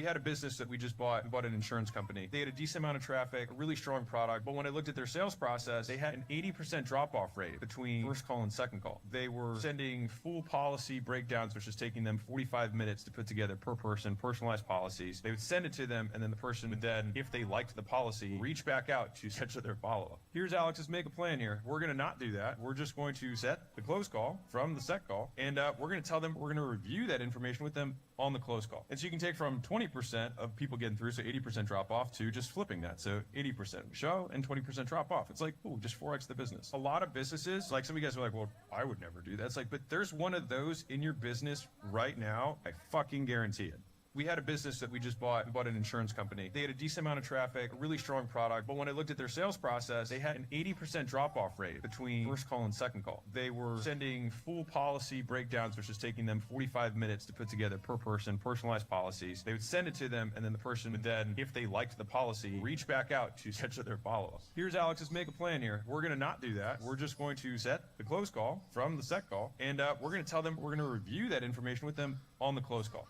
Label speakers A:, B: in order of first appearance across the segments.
A: We had a business that we just bought an insurance company. They had a decent amount of traffic, a really strong product, but when I looked at their sales process, they had an 80% drop-off rate between first call and second call. They were sending full policy breakdowns, which was taking them 45 minutes to put together per person, personalized policies. They would send it to them, and then the person would then, if they liked the policy, reach back out to schedule their follow-up. Here's Alex's make a plan here. We're going to not do that. We're just going to set the close call from the set call, and we're going to tell them we're going to review that information with them on the close call. And so you can take from 20% of people getting through, so 80% drop off, to just flipping that. So 80% show and 20% drop off. It's like, ooh, just 4x the business. A lot of businesses, like some of you guys are like, well, I would never do that. It's like, but there's one of those in your business right now. I fucking guarantee it. We had a business that we just bought an insurance company. They had a decent amount of traffic, a really strong product, but when I looked at their sales process, they had an 80% drop-off rate between first call and second call. They were sending full policy breakdowns, which was taking them 45 minutes to put together per person, personalized policies. They would send it to them, and then the person would then, if they liked the policy, reach back out to schedule their follow-up. Here's Alex's make a plan here. We're going to not do that. We're just going to set the close call from the set call, and we're going to tell them we're going to review that information with them on the close call.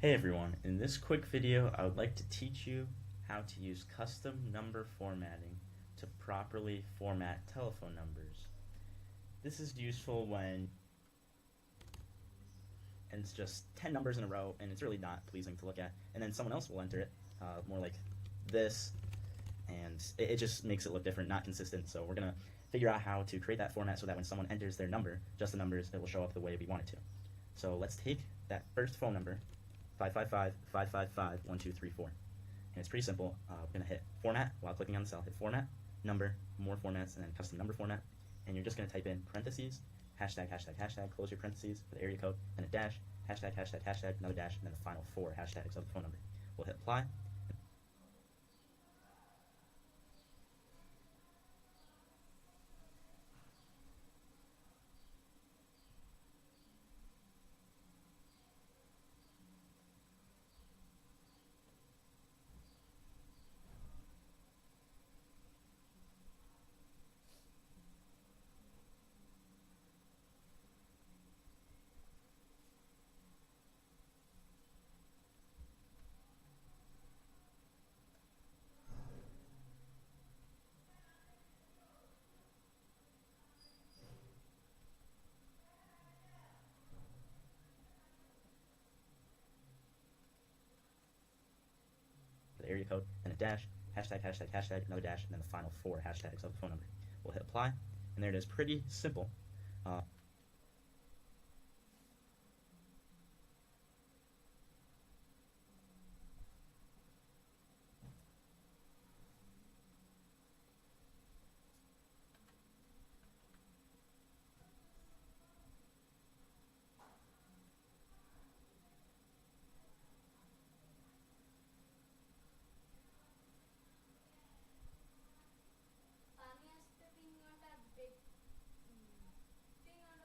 B: Hey everyone, in this quick video I would like to teach you how to use custom number formatting to properly format telephone numbers. This is useful when and it's just 10 numbers in a row and it's really not pleasing to look at, and then someone else will enter it more like this, and it just makes it look different, not consistent. So we're going to figure out how to create that format so that when someone enters their number, just the numbers, it will show up the way we want it to. So let's take that first phone number, 555-555-1234. And it's pretty simple. We're going to hit format while clicking on the cell. Hit format, number, more formats, and then custom number format. And you're just going to type in parentheses, hashtag, hashtag, hashtag, close your parentheses for the area code, then a dash, hashtag, hashtag, hashtag, another dash, and then the final 4 hashtags of the phone number. We'll hit apply. The area code, then a dash, hashtag, hashtag, hashtag, another dash, and then the final 4 hashtags of the phone number. We'll hit apply, and there it is. Pretty simple.
C: পানি আসতে 3 ঘন্টা বেগ 3 ঘন্টা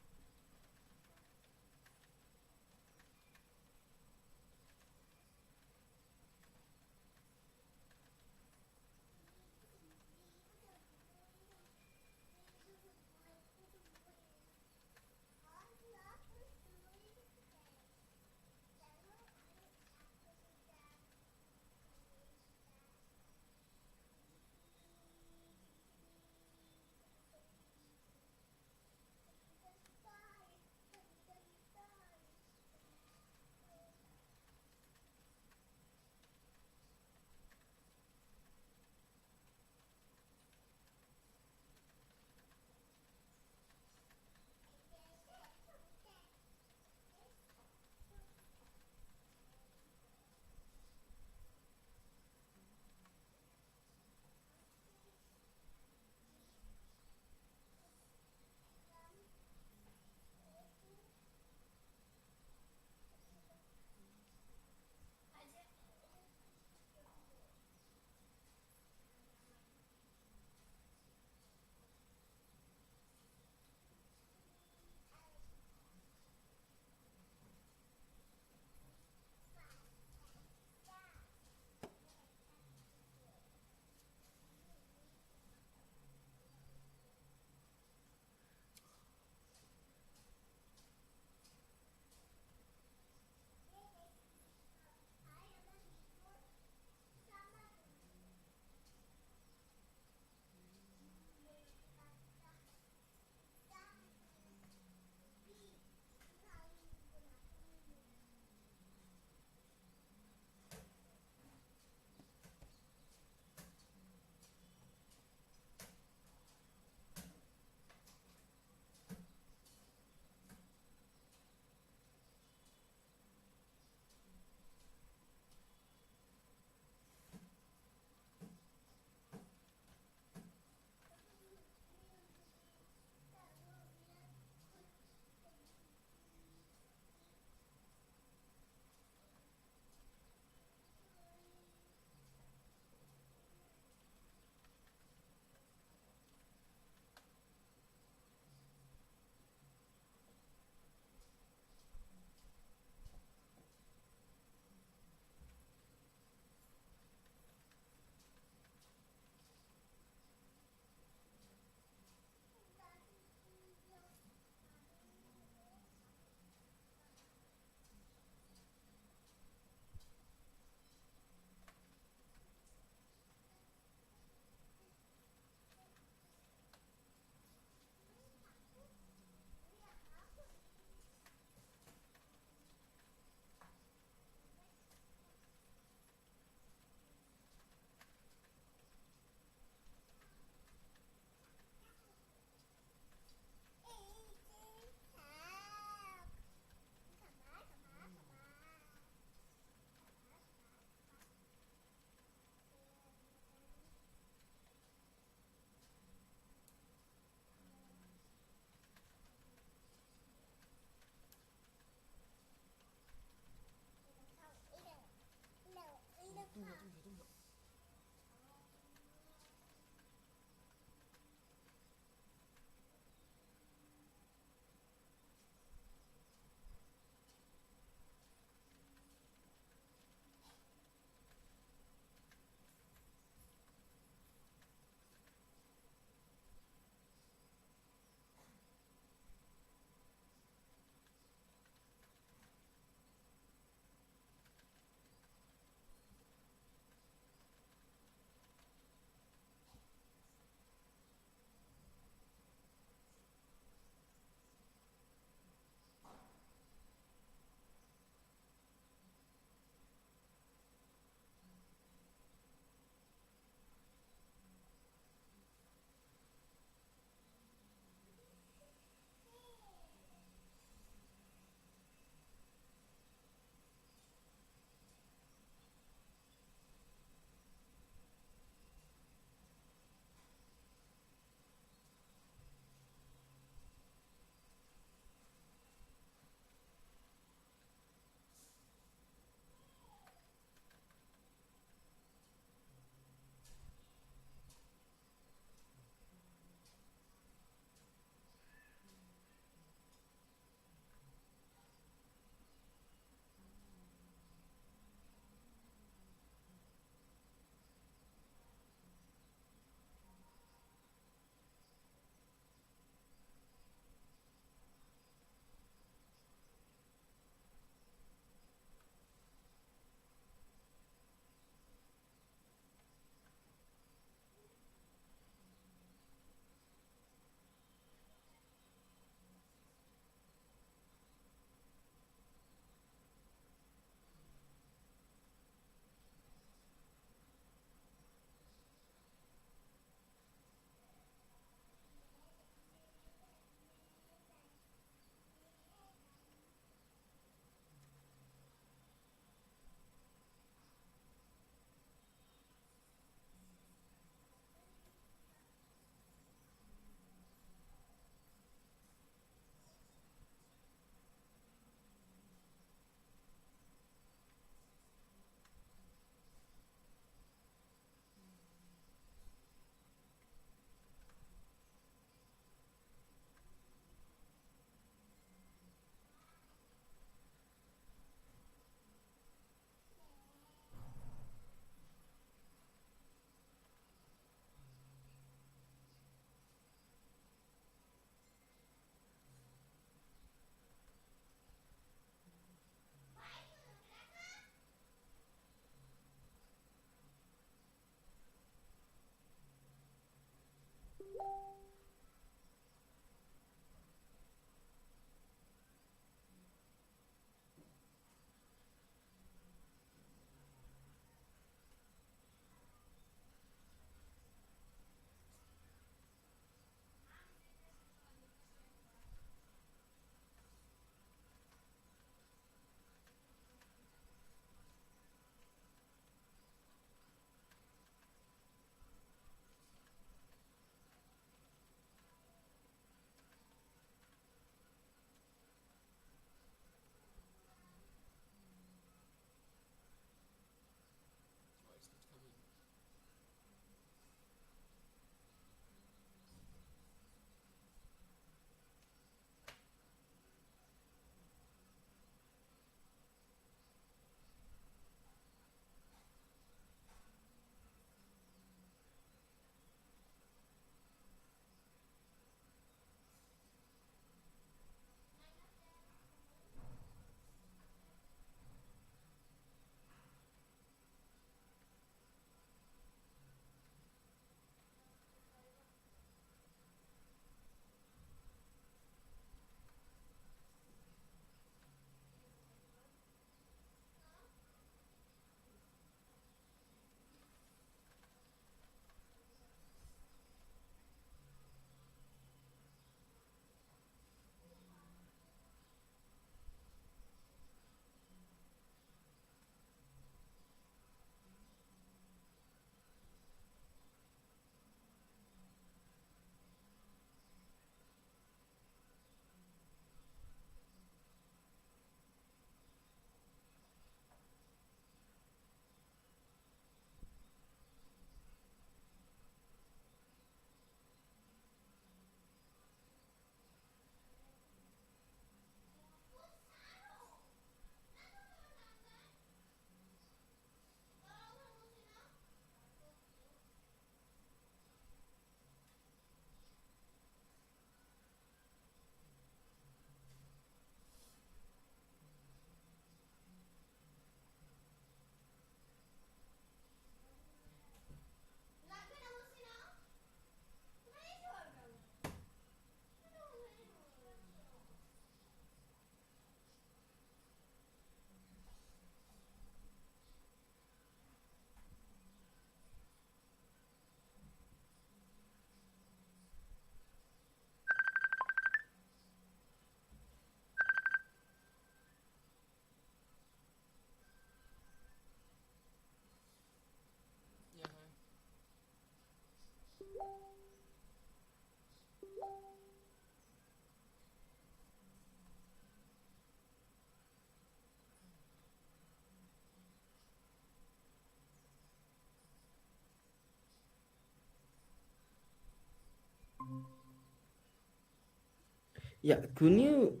C: Yeah, can you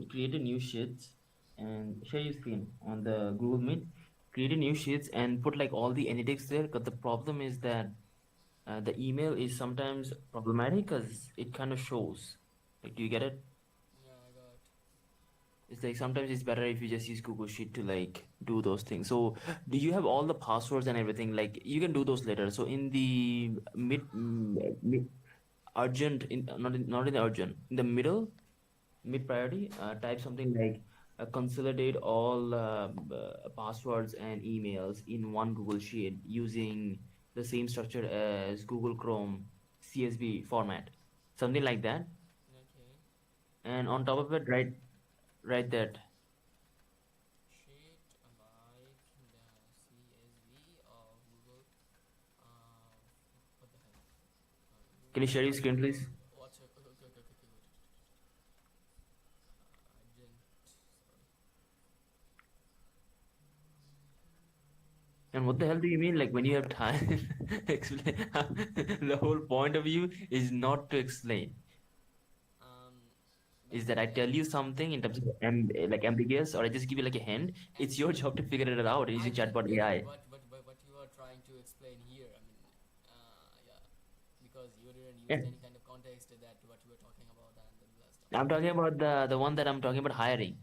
C: create a new sheet and share your screen on the Google Meet? Create a new sheets and put like all the analytics there. Because the problem is that the email is sometimes problematic because it kind of shows. Like, do you get it?
D: Yeah, I got.
C: It's like sometimes it's better if you just use Google Sheet to like do those things. So, do you have all the passwords and everything? Like, you can do those later. So, in the mid urgent, not in the urgent, in the middle, mid priority, type something like consolidate all passwords and emails in one Google Sheet using the same structure as Google Chrome CSV format, something like that.
D: Okay.
C: And on top of it, write that.
D: Sheet like the CSV of Google. Uh, what the hell?
C: Can you share your
D: Google.
C: screen, please?
D: What's your? Okay, okay, okay, okay, okay. I didn't. Sorry.
C: And what the hell do you mean? Like when you have time, explain. The whole point of you is not to explain.
D: Um,
C: Is that I
D: basically,
C: tell you something in terms of like ambiguous, or I just give you like a hint. It's your job to figure it out
D: I
C: using
D: didn't
C: chatbot
D: get
C: AI.
D: what you are trying to explain here. I mean, yeah, because you didn't use
C: Yeah.
D: any kind of context to that what you were talking about and the last stuff.
C: I'm talking about the one that I'm talking about hiring.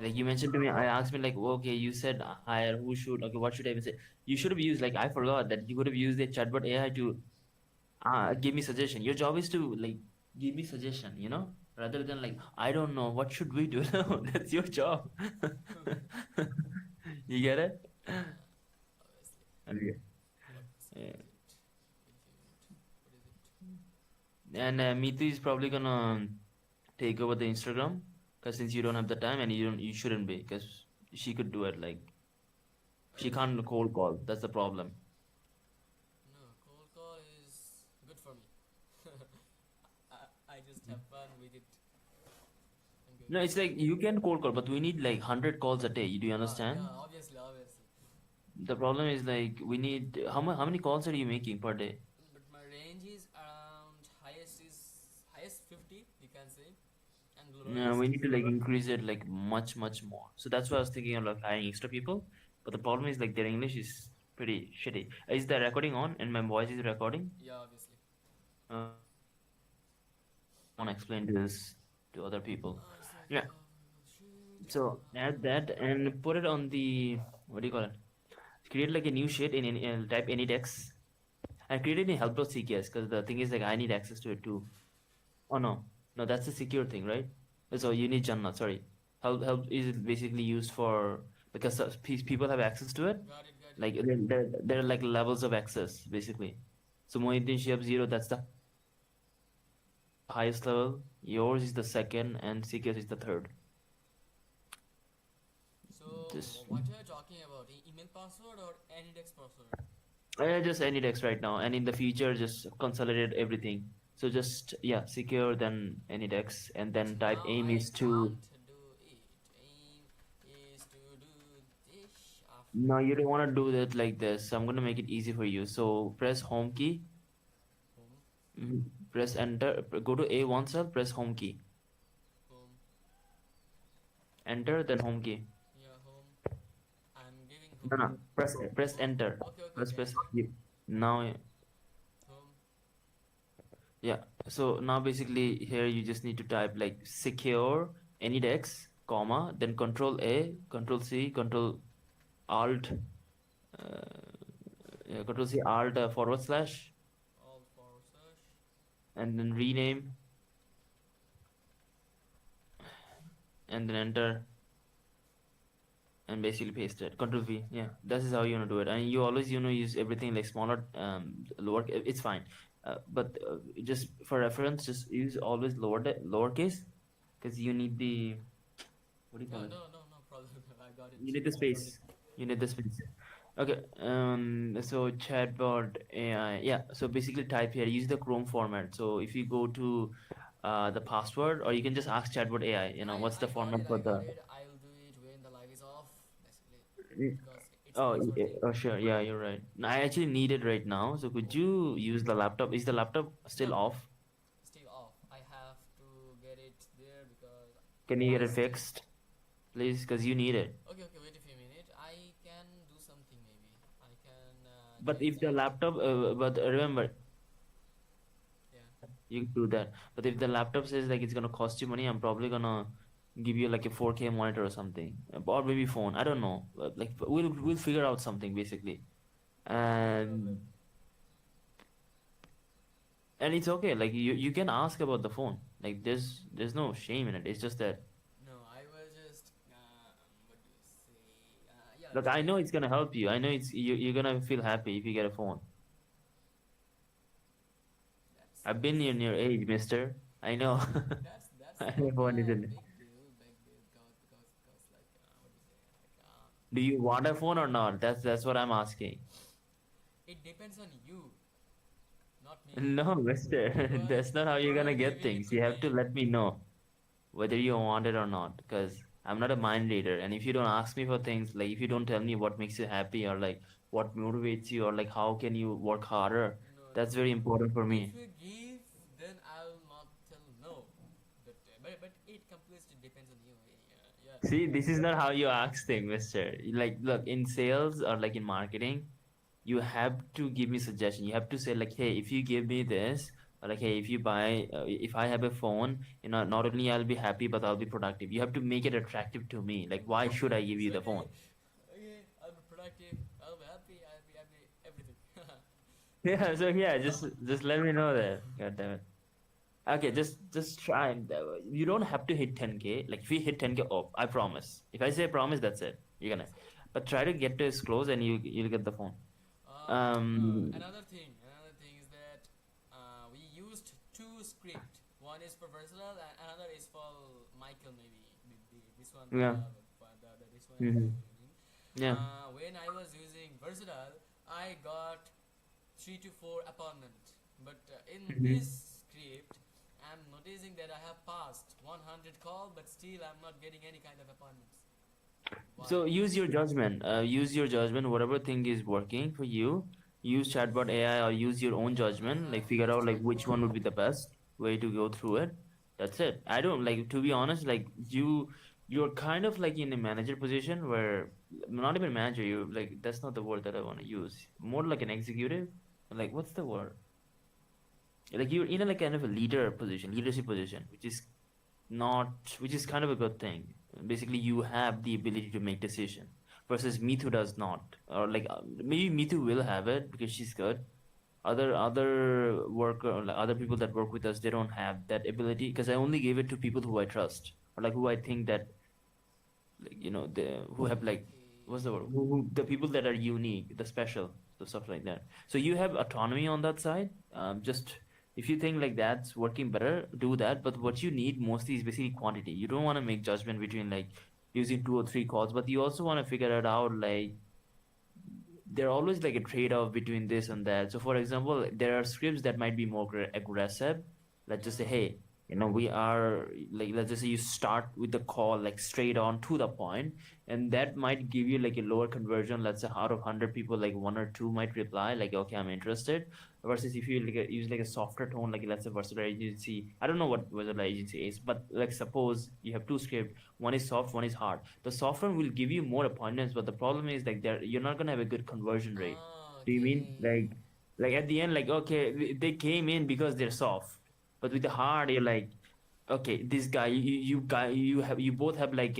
C: Like you
D: Oh,
C: mentioned to me, I asked me like, okay, you said hire, who should, okay, what should I even say? You should have used like I forgot that you could have used the chatbot AI to give me suggestion. Your job is to like give me suggestion, rather than like I don't know what should we do. No, that's your job. You get it?
D: yeah, obviously.
C: Okay.
D: What's
C: Yeah.
D: it? Wait a minute. What is it?
C: And Meetu is probably gonna take over the Instagram because since you don't have the time and you shouldn't be because she could do it. Like she
D: Okay.
C: can't cold call. That's the problem.
D: No, cold call is good for me. I just have fun with it. I'm good.
C: No, it's like you can cold call, but we need like 100 calls a day. Do you
D: Yeah,
C: understand?
D: obviously, obviously.
C: The problem is like we need how many calls are you making per day?
D: But my range is around highest 50, you can say, and
C: We
D: lowest
C: need to like increase it like much more. So that's why I was thinking of like hiring extra people. But the problem is like their English is pretty shitty. Is the recording on and my voice is recording?
D: yeah, obviously.
C: I want to explain this to other people.
D: I said
C: Yeah.
D: shit.
C: So add that and put it on the what do you call it? Create like a new sheet in type anydex and create it in help.cks because the thing is like I need access to it too. Oh no, that's a secure thing, right? So you need Jannat. Sorry, help is basically used for because people have access to it.
D: Got it, got it.
C: Like there are like levels of access basically. So Mohiddin Shihab 0, that's the highest level. Yours is the second, and CKS is the third.
D: So,
C: Just
D: what are you talking about? Email password or AnyDex password?
C: just anydex right now, and in the future just consolidate everything. So just yeah, secure then anydex, and
D: But
C: then type
D: now
C: aim
D: I
C: is to.
D: can't do it. Aim is to do this
C: No,
D: after
C: you don't want to do that like this. So I'm gonna make it easy for you. So press home key,
D: home,
C: press enter, go to A1 cell, press home key,
D: home,
C: enter, then home key.
D: yeah, home. I'm giving
C: No,
D: home.
C: press enter.
D: Okay, okay,
C: Press
D: okay.
C: press. Now
D: Home.
C: yeah. So now basically here you just need to type like secure anydex, comma, then Control A, Control C, Control Alt, yeah, Control C Alt forward slash,
D: All for search.
C: and then rename, and then enter, and basically paste it. Control V. Yeah, this is how you wanna do it. And you always use everything like smaller, lower. It's fine. But just for reference, just use always lowercase, because you need the what do you call
D: Yeah,
C: it?
D: no problem. I got it.
C: You need the space. You need the space. Okay. So chatbot AI. Yeah. So basically, type here. Use the Chrome format. So if you go to the password, or you can just ask chatbot AI. What's the
D: I got
C: format
D: it.
C: for
D: I got
C: the
D: it. I'll do it when the live is off, basically,
C: Mm,
D: because it's
C: Oh,
D: it's
C: yeah,
D: working.
C: oh, sure. Yeah, you're right. No, I actually need it right now. So could you use the laptop? Is the laptop still
D: No,
C: off?
D: still off. I have to get it there because
C: Can you
D: I
C: get it
D: still.
C: fixed, please? Because you need it.
D: Okay, okay. Wait a few minutes. I can do something maybe. I can
C: But
D: get
C: if the
D: that.
C: laptop, but remember,
D: Yeah.
C: you can do that. But if the laptop says like it's gonna cost you money, I'm probably gonna give you like a 4K monitor or something, or maybe phone. I don't know. Like we'll figure out something basically,
D: No problem.
C: and and it's okay. Like you can ask about the phone. Like there's no shame in it. It's just that
D: No, I was just what do you say? Yeah,
C: look, I know it's gonna help you. I know you're gonna feel happy if you get a phone.
D: that's
C: I've been
D: that's
C: in your age, mister. I know.
D: that's
C: I
D: not
C: know phone
D: a
C: isn't it?
D: big deal because like what do you say? Like
C: Do you want a phone or not? That's what I'm asking.
D: it depends on you, not me.
C: No, mister.
D: You are
C: That's not how you're
D: you are
C: gonna get
D: giving it
C: things.
D: to
C: You have to
D: me.
C: let me know whether you want it or not. Because I'm not a mind reader. And if you don't ask me for things, like if you don't tell me what makes you happy or like what motivates you or like how can you work harder,
D: No, no,
C: that's
D: no.
C: very important for
D: If
C: me.
D: you give, then I'll not tell no. But it completely depends on you. Yeah, yeah.
C: See, this is not how you ask things, mister. Like, look, in sales or like in marketing, you have to give me suggestion. You have to say like, hey, if you give me this, or like, hey, if you buy, if I have a phone, not only I'll be happy, but I'll be productive. You have to make it attractive to me. Like, why should I give
D: It's
C: you the
D: okay.
C: phone?
D: Okay, I'll be productive. I'll be happy. I'll be happy. Everything.
C: Yeah, so yeah, just let me know that. God damn it. Okay, just try. You don't have to hit 10K. Like if you hit 10K, oh, I promise. If I say promise, that's it. You're gonna. But try to get to as close, and you'll get the phone. Um,
D: Another thing is that we used two script. One is for versatile, and another is for Michael. Maybe this one,
C: yeah.
D: this one is
C: Hmm.
D: using.
C: Yeah.
D: When I was using versatile, I got 3 to 4 appointment. But in
C: Hmm.
D: this script, I'm noticing that I have passed 100 call, but still I'm not getting any kind of appointments. Why?
C: So use your judgment. Use your judgment. Whatever thing is working for you, use chatbot AI or use your own
D: Yeah, I
C: judgment.
D: have
C: Like figure
D: used
C: out like which one would
D: chatbot.
C: be the best way to go through it. That's it. I don't like to be honest. Like you're kind of like in a manager position where not even manager. You like that's not the word that I want to use. More like an executive. Like what's the word? Like you're in a like kind of a leader position, leadership position, which is kind of a good thing. Basically, you have the ability to make decision versus Mithu does not, or like maybe Mithu will have it because she's good. Other worker, like other people that work with us, they don't have that ability because I only gave it to people who I trust or like who I think that like the who have like what's the word the people that are unique, the special, the stuff like that. So you have autonomy on that side. Just if you think like that's working better, do that. But what you need mostly is basically quantity. You don't want to make judgment between like using 2 or 3 calls, but you also want to figure it out like there always like a trade-off between this and that. So for example, there are scripts that might be more aggressive. Let's just say,
D: Yeah.
C: hey, we are like, let's just say you start with the call like straight on to the point, and that might give you like a lower conversion. Let's say out of 100 people, like one or two might reply like, okay, I'm interested. Versus if you like use like a softer tone, like let's say versatile agency. I don't know what versatile agency is, but like suppose you have two scripts, one is soft, one is hard. The soft one will give you more appointments, but the problem is like you're not gonna have a good conversion rate. Do you mean
D: Okay.
C: like at the end, like okay, they came in because they're soft, but with the hard, you're like, okay, this guy, you both have like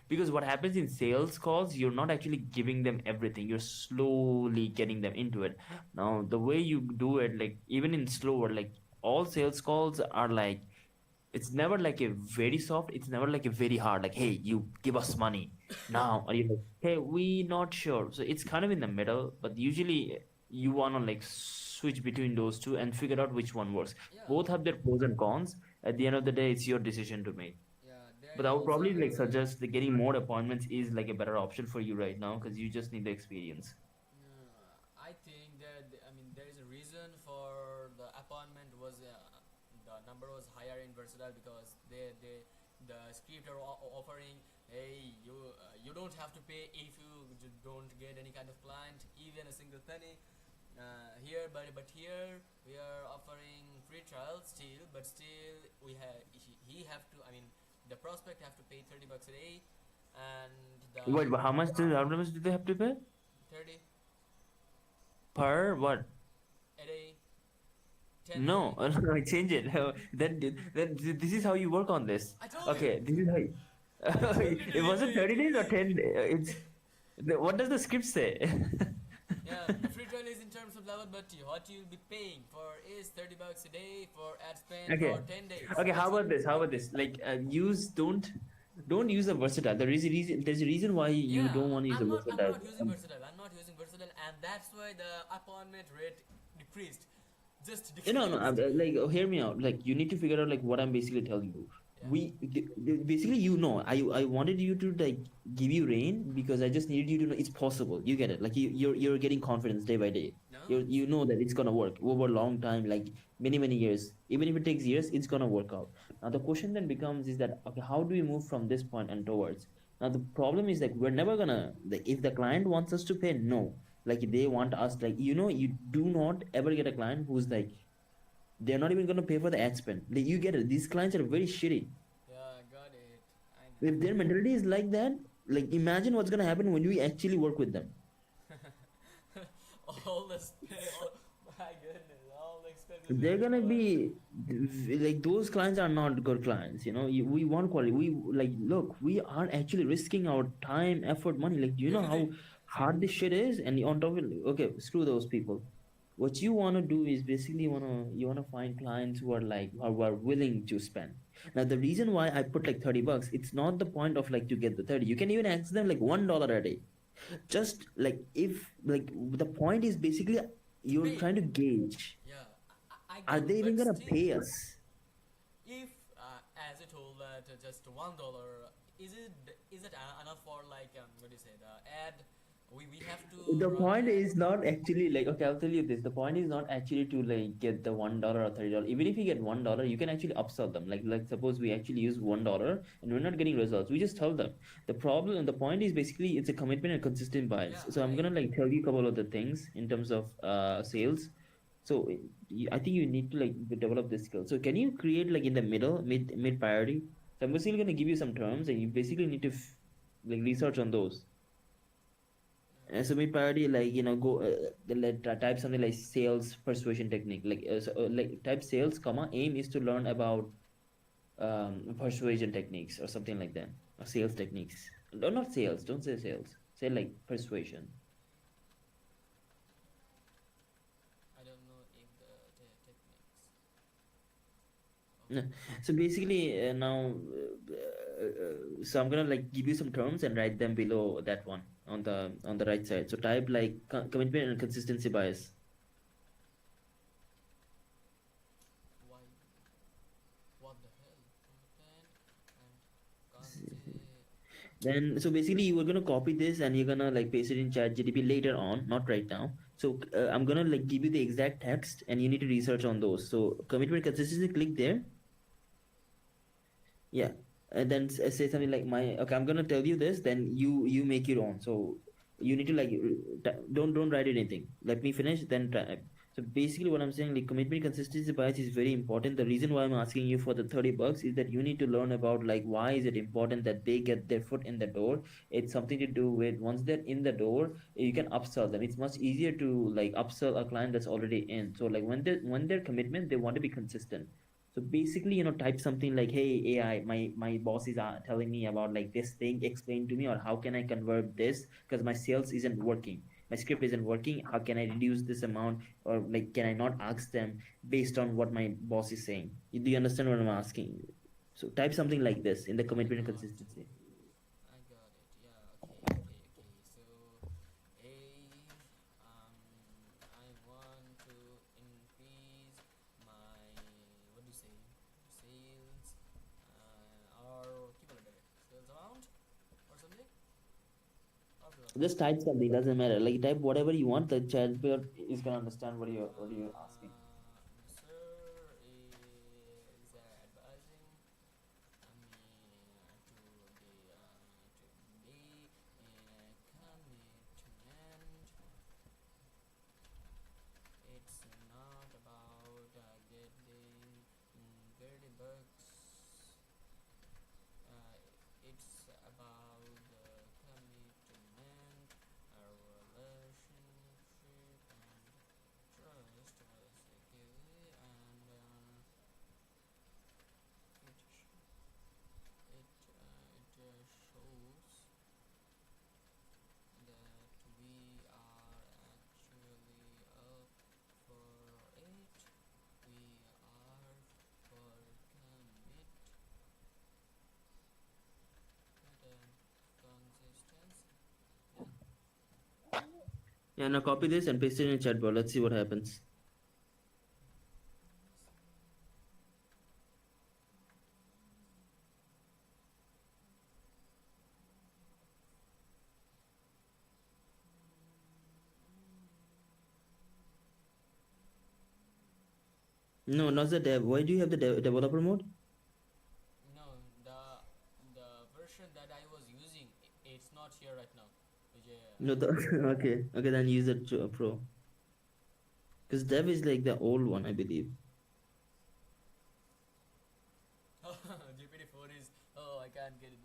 C: because what happens in sales calls, you're not actually giving them everything. You're slowly getting them into it. Now, the way you do it, like even in slower, like all sales calls are like it's never like a very soft, it's never like a very hard, like hey, you give us money now, or you like hey, we not sure. So it's kind of in the middle, but usually you want to like switch between those two and figure out which one works.
D: Yeah.
C: Both have their pros and cons. At the end of the day, it's your decision to make.
D: Yeah. There
C: But
D: is
C: I would
D: also
C: probably like
D: another.
C: suggest that getting more appointments is like a better option for you right now because you just need the experience.
D: I think that I mean there is a reason for the appointment was the number was higher in versatile because the script are offering hey, you don't have to pay if you don't get any kind of client, even a single penny. Here, but here we are offering free trial still, but still we have he have to. I mean, the prospect have to pay $30 a day, and the
C: Wait, but how much do they have to pay
D: 30
C: per what?
D: a day, 10
C: No,
D: a day.
C: no, change it. Then this is how you work on this.
D: I told
C: Okay,
D: you.
C: this is how. It wasn't 30 days or 10. It's what does the script say?
D: Yeah, the free trial is in terms of level, but what you'll be paying for is $30 a day for ad spend
C: Okay.
D: for 10 days.
C: Okay, how
D: That's
C: about this? How about this? Like, don't use a versatile. There's a reason why you
D: Yeah,
C: don't want to use a
D: I'm
C: versatile.
D: not using versatile. I'm not using versatile, and that's why the appointment rate decreased. Just decreased.
C: No, like, hear me out. Like, you need to figure out like what I'm basically telling you.
D: Yeah.
C: Basically, I wanted you to like give you rain because I just needed you to know it's possible. You get it? Like you're getting confidence day by day.
D: No?
C: You know that it's gonna work over a long time, like many years. Even if it takes years, it's gonna work out. Now the question then becomes is that okay, how do we move from this point and towards? Now the problem is like we're never gonna like if the client wants us to pay, no. Like they want us like you do not ever get a client who's like they're not even gonna pay for the ad spend. Like you get it. These clients are very shitty.
D: Yeah, got it. I know.
C: If their mentality is like that, like imagine what's gonna happen when we actually work with them.
D: All this, my goodness, all the expenses.
C: They're gonna be like those clients are not good clients. We want quality. We like look. We are actually risking our time, effort, money. Like, do you know how
D: Everything.
C: hard this shit is? And on top of it, okay, screw those people. What you wanna do is basically you wanna find clients who are like who are willing to spend. Now the reason why I put like $30, it's not the point of like to get the 30. You can even ask them like $1 a day. Just like if like the point is basically you're
D: Wait.
C: trying to gauge.
D: Yeah, I
C: Are
D: got
C: they
D: it,
C: even
D: but
C: gonna
D: still,
C: pay us?
D: if, as you told that just $1, is it enough for like what do you say the ad? We have to.
C: The
D: run
C: point
D: ad?
C: is not actually like okay, I'll tell you this. The point is not actually to like get the $1 or $30. Even if you get $1, you can actually upsell them. Like suppose we actually use $1 and we're not getting results, we just tell them. The point is basically it's a commitment and consistent bias.
D: Yeah,
C: So I'm gonna like tell you a couple of the things in terms of sales. So I think you need to like develop this skill. So can you create like in the mid priority? So I'm basically gonna give you some terms and you basically need to like research on those. So mid priority like go type something like sales persuasion technique like type sales comma aim is to learn about persuasion techniques or something like that or sales techniques. No, not sales, don't say sales, say like persuasion.
D: I don't know if the techniques.
C: No. So basically so I'm gonna like give you some terms and write them below that one on the right side. So type like commitment and consistency bias.
D: Why? What the hell? Content and
C: Then so basically you are gonna copy this and you're gonna like paste it in ChatGPT later on, not right now. So I'm gonna like give you the exact text and you need to research on those. So commitment consistency, click there. Yeah, and then say something like okay, I'm gonna tell you this, then you make your own. So you need to like don't write anything. Let me finish, then try. So basically what I'm saying, like commitment consistency bias is very important. The reason why I'm asking you for the $30 is that you need to learn about like why is it important that they get their foot in the door. It's something to do with once they're in the door, you can upsell them. It's much easier to like upsell a client that's already in. So like when their commitment, they want to be consistent. So basically, type something like, "Hey AI, my boss is telling me about like this thing. Explain to me, or how can I convert this? Because my sales isn't working, my script isn't working. How can I reduce this amount, or like can I not ask them based on what my boss is saying? Do you understand what I'm asking? So type something like this in the commitment and consistency.
D: I got it. Yeah. Okay. So, I want to increase my what do you say sales or keep it sales amount or something. Or
C: Just type something, doesn't matter. Like type whatever you want. The chatbot is gonna understand what you're asking.
D: Sir is advising me to the books. It's about the commitment, our relationship, and trust, basically, and it shows that we are actually up for it. We are for consistency.
C: Yeah, now copy this and paste it in the chat bar. Let's see what happens. No, not the dev. Why do you have the developer mode?
D: No, the version that I was using, it's not here right now. Which,
C: No, the okay, okay, then use it to pro. Because dev is like the old one, I believe.
D: GPT-4 is, oh, I can't get it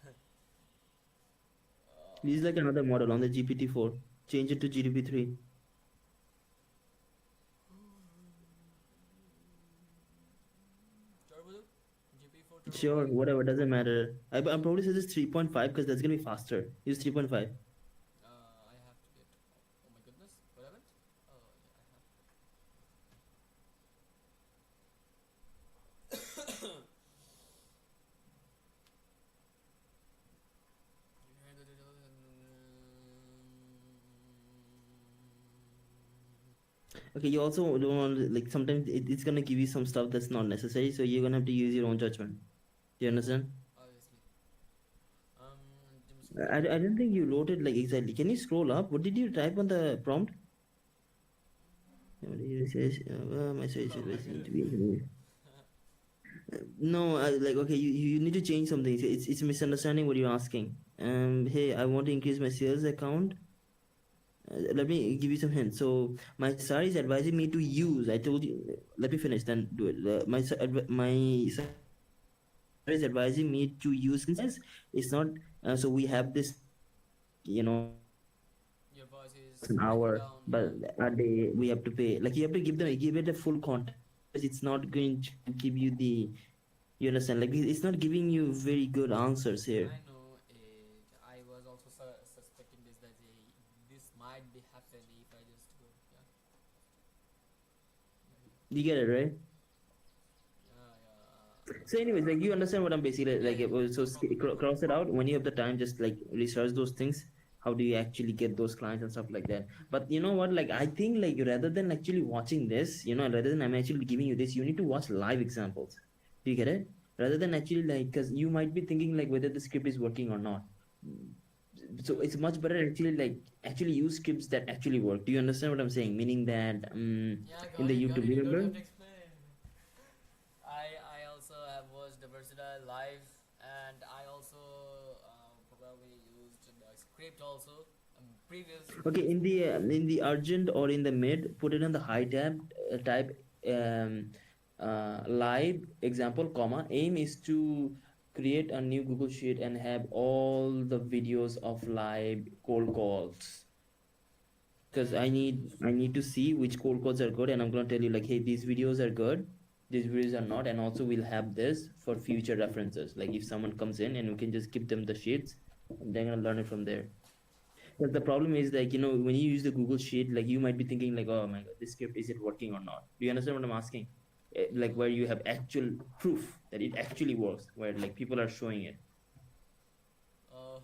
D: now.
C: Use like another model on the GPT-4. Change it to GPT-3.
D: Turbo? GPT-4 Turbo?
C: Sure, whatever, doesn't matter. I probably suggest 3.5 because that's gonna be faster. Use 3.5.
D: I have to get. Oh my goodness, what happened? Oh, yeah, I have to.
C: Okay, you also don't want like sometimes it's gonna give you some stuff that's not necessary, so you're gonna have to use your own judgment. Do you understand?
D: Obviously.
C: I don't think you loaded like exactly. Can you scroll up? What did you type on the prompt? What did you say? My search is wasting to be. No, like okay, you need to change something. It's a misunderstanding what you're asking. Hey, I want to increase my sales account. Let me give you some hints. So my sir is advising me to use. I told you. Let me finish. Then do it. My sir is advising me to use. It's not. So we have this. You know,
D: Your voice is
C: an
D: breaking
C: hour,
D: down,
C: but a day we have to pay. Like you have to give it a full context. It's not going to give you the. You understand? Like it's not giving you very good answers here.
D: I know it. I was also suspecting this that this might be happening if I just go. Yeah.
C: You get it, right?
D: Yeah.
C: So, anyways, like you understand what I'm basically like.
D: Yeah,
C: So cross it out when you have the time. Just like research those things. How do you actually get those clients and stuff like that? But you know what? Like I think like rather than actually watching this, rather than I'm actually giving you this, you need to watch live examples. Do you get it? Rather than actually like, because you might be thinking like whether the script is working or not. So it's much better actually use scripts that actually work. Do you understand what I'm saying? Meaning that
D: Yeah,
C: in the YouTube,
D: you don't
C: remember?
D: have to explain. I also have watched the Versatile live, and I also probably used the script also. Previous.
C: Okay, in the urgent or in the mid, put it on the high tab. Type live example, comma. Aim is to create a new Google Sheet and have all the videos of live cold calls. Because I need to see which cold calls are good, and I'm gonna tell you like, hey, these videos are good, these videos are not, and also we'll have this for future references. Like if someone comes in and we can just give them the sheets, and they're gonna learn it from there. But the problem is like when you use the Google Sheet, like you might be thinking like, oh my god, this script, is it working or not? Do you understand what I'm asking? Like where you have actual proof that it actually works, where like people are showing it.
D: Yeah.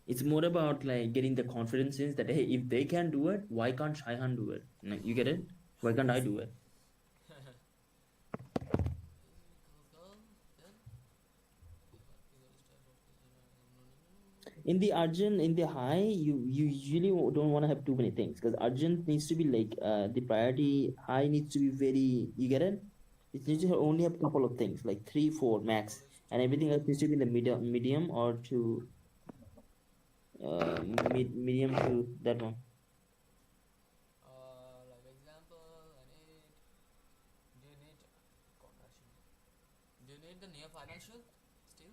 C: It's more about like getting the confidence in that hey, if they can do it, why can't Shaihan do it? Like, you get it? Why can't I do it? In the urgent, in the high, you usually don't want to have too many things, because urgent needs to be like the priority. High needs to be very, you get it? It needs to only have a couple of things, like 3 4 max, and everything else needs to be in the medium or to medium to that one.
D: Like example, I need need the near financial still?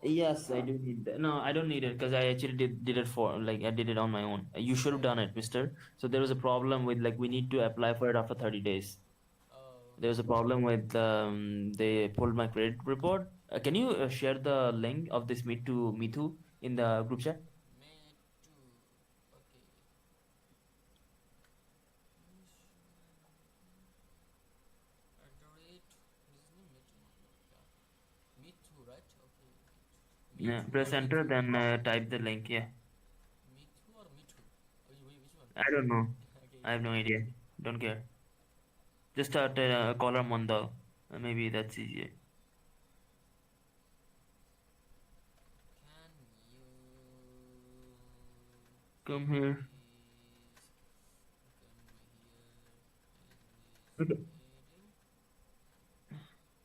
C: Yes, I do need that. No, I don't need it because I actually did it for like I did it on my own. You should have done it, mister. So there was a problem with like we need to apply for it after 30 days.
D: Oh,
C: There was a problem with they pulled my credit report. Can you share the link of this meet to me too in the group chat?
D: me too. Okay. At the rate, this is me too. Yeah. Me too, right? Okay. Me
C: Yeah,
D: too
C: press
D: or me
C: enter,
D: too?
C: then type the link. Yeah,
D: Me too or me too? Which one?
C: I don't know.
D: Okay.
C: I have no idea. Don't care. Just start caller Mondal. Maybe that's easier.
D: Can you
C: Come here.
D: please come here
C: Okay.
D: in this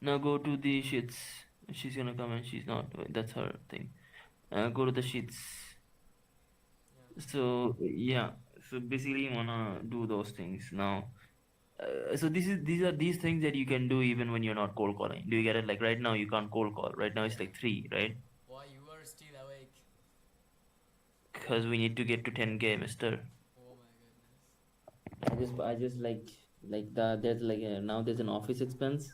C: Now go to the sheets. She's gonna come and she's not. Wait, that's her thing. Go to the sheets.
D: Yeah.
C: So yeah. So basically, you wanna do those things now. So these are these things that you can do even when you're not cold calling. Do you get it? Like right now you can't cold call. Right now it's like 3, right?
D: Why you are still awake?
C: Because we need to get to 10K, mister.
D: Oh my goodness.
C: I just like the there's like now there's an office expense.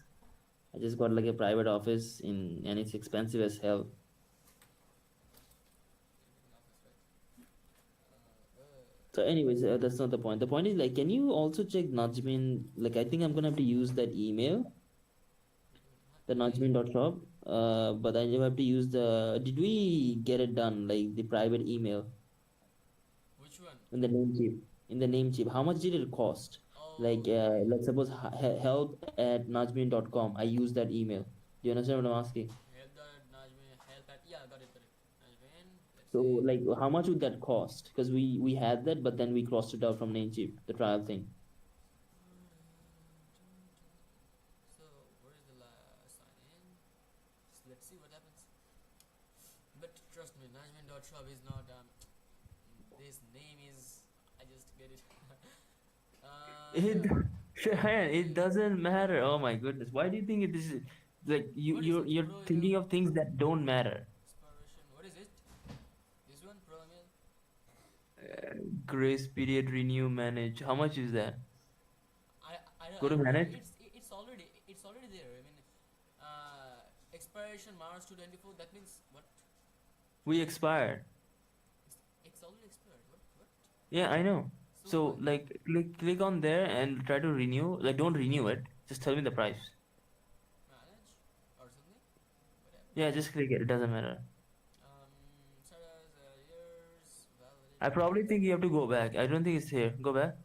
C: I just got like a private office in and it's expensive as hell. So anyways, that's not the point. The point is like, can you also check Najmin? Like I think I'm gonna have to use that email, the Najmin.shop. But I have to use the. Did we get it done? Like the private email
D: Which one?
C: in the name chip. In the name chip, how much did it cost?
D: Oh,
C: Like let's suppose help@najmin.com. I use that email. Do you understand what I'm asking?
D: help the Najmi help at yeah, got it. Najmin, let's
C: So
D: see.
C: like how much would that cost? Because we had that, but then we crossed it out from Namecheap, the trial thing.
D: So where is the sign in? So let's see what happens. But trust me, Najmin.shop is not this name is I just get it.
C: It
D: Yeah.
C: Shahan, it doesn't matter. Oh my goodness. Why do you think this is like
D: What is
C: you're
D: it?
C: you're
D: Pro
C: thinking of things that don't matter?
D: Expiration. What is it? This one, Pro Email.
C: Grace period, renew, manage. How much is that?
D: I
C: Go to manage.
D: it's already there. I mean, expiration March 2024. That means what?
C: We expired.
D: It's already expired. What?
C: Yeah, I know. So
D: what?
C: like click on there and try to renew. Like don't renew it. Just tell me the price.
D: Manage or something. Whatever.
C: Yeah, just click it. It doesn't matter.
D: Set as years valid.
C: I probably think you have to go back. I don't think it's here. Go back.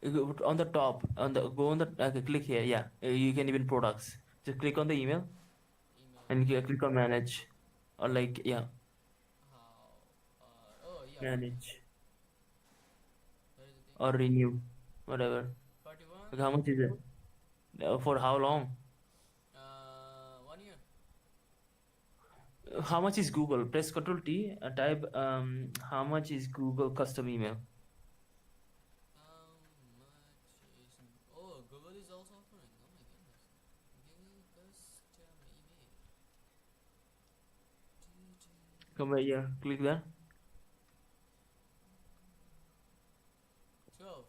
C: You go on the top. Go on the click here. Yeah, you can even products. Just click on the email
D: Email.
C: and you click on manage, or like yeah,
D: How? Oh yeah.
C: manage
D: Where is the thing?
C: or renew, whatever.
D: 41.
C: Like, how much is it? For how long?
D: 1 year.
C: How much is Google? Press Control T. Type how much is Google custom email?
D: How much is? Oh, Google is also offering. Oh my goodness. Google custom email.
C: Come right here. Click that.
D: 12.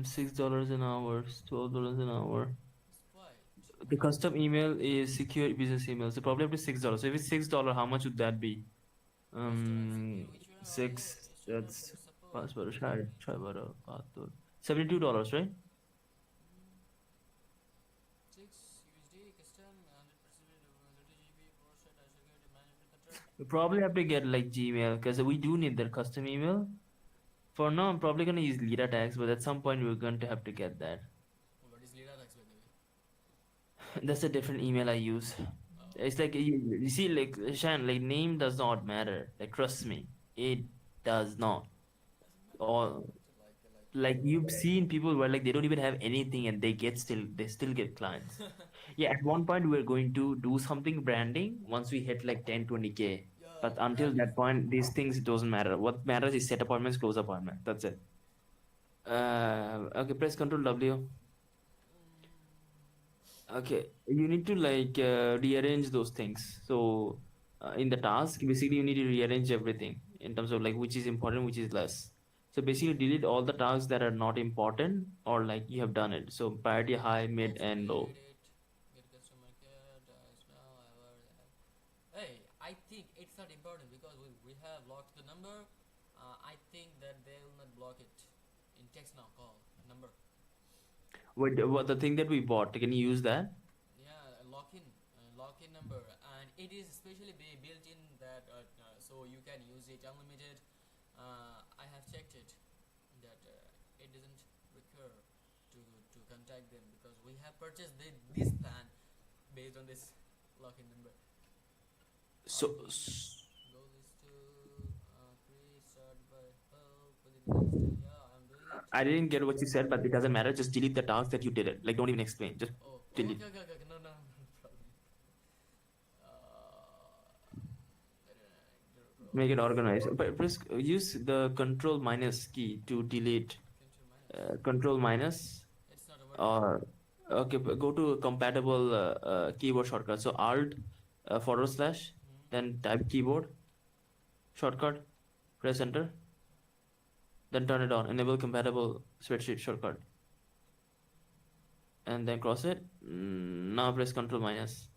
C: $6 an hour. $12 an hour.
D: It's quite.
C: The custom email is secure business email. So probably up to $6. So if it's $6, how much would that be? Six. That's password. $72, right?
D: 6 USD custom 100% GB process security management control.
C: We probably have to get like Gmail because we do need that custom email. For now, I'm probably gonna use Lira tags, but at some point we're going to have to get that.
D: What is Lira tax by the way?
C: That's a different email I use. It's like you see, like Shan, like name does not matter. Like trust me, it does not. Or like you've seen people where like they don't even have anything and they still get clients. Yeah, at one point we're going to do something branding once we hit like 10-20K. But until that point, these things it doesn't matter. What matters is set appointments, close appointment. That's it. Okay, press Control W. Okay, you need to like rearrange those things. So in the task, basically you need to rearrange everything in terms of like which is important, which is less. So basically delete all the tasks that are not important or like you have done it. So priority high, mid,
D: Let's
C: and low.
D: delete it. Get customer care. Does now ever. Hey, I think it's not important because we have locked the number. I think that they will not block it in text now call number.
C: What the thing that we bought? Can you use that?
D: Yeah, lock in number, and it is especially built in that so you can use it unlimited. I have checked it that it doesn't require to contact them because we have purchased this plan based on this lock-in number.
C: So
D: Our goal is to create start by help within the next day. Yeah, I'm doing it.
C: I didn't get what you said, but it doesn't matter. Just delete the task that you did it. Like don't even explain. Just
D: Oh,
C: delete.
D: okay. No problem.
C: Make it organized. But press use the control minus key to delete. Control minus
D: It's not a word.
C: or okay, go to compatible keyboard shortcut. So alt forward slash, then type keyboard shortcut, press enter, then turn it on. Enable compatible spreadsheet shortcut, and then cross it. Now press control minus.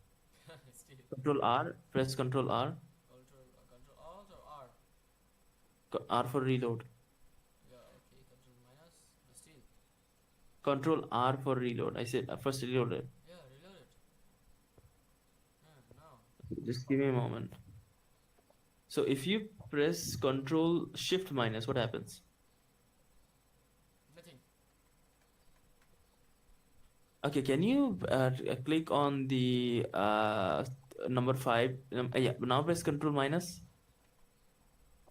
D: Still.
C: Control R. Press control R.
D: Control Alt or R?
C: R for reload.
D: Yeah, okay. Control minus. Still.
C: Control R for reload. I said first reload it.
D: Yeah, reload it. Now.
C: Just give me a moment. So if you press control shift minus, what happens?
D: Nothing.
C: Okay, can you click on the number 5? Yeah, now press control minus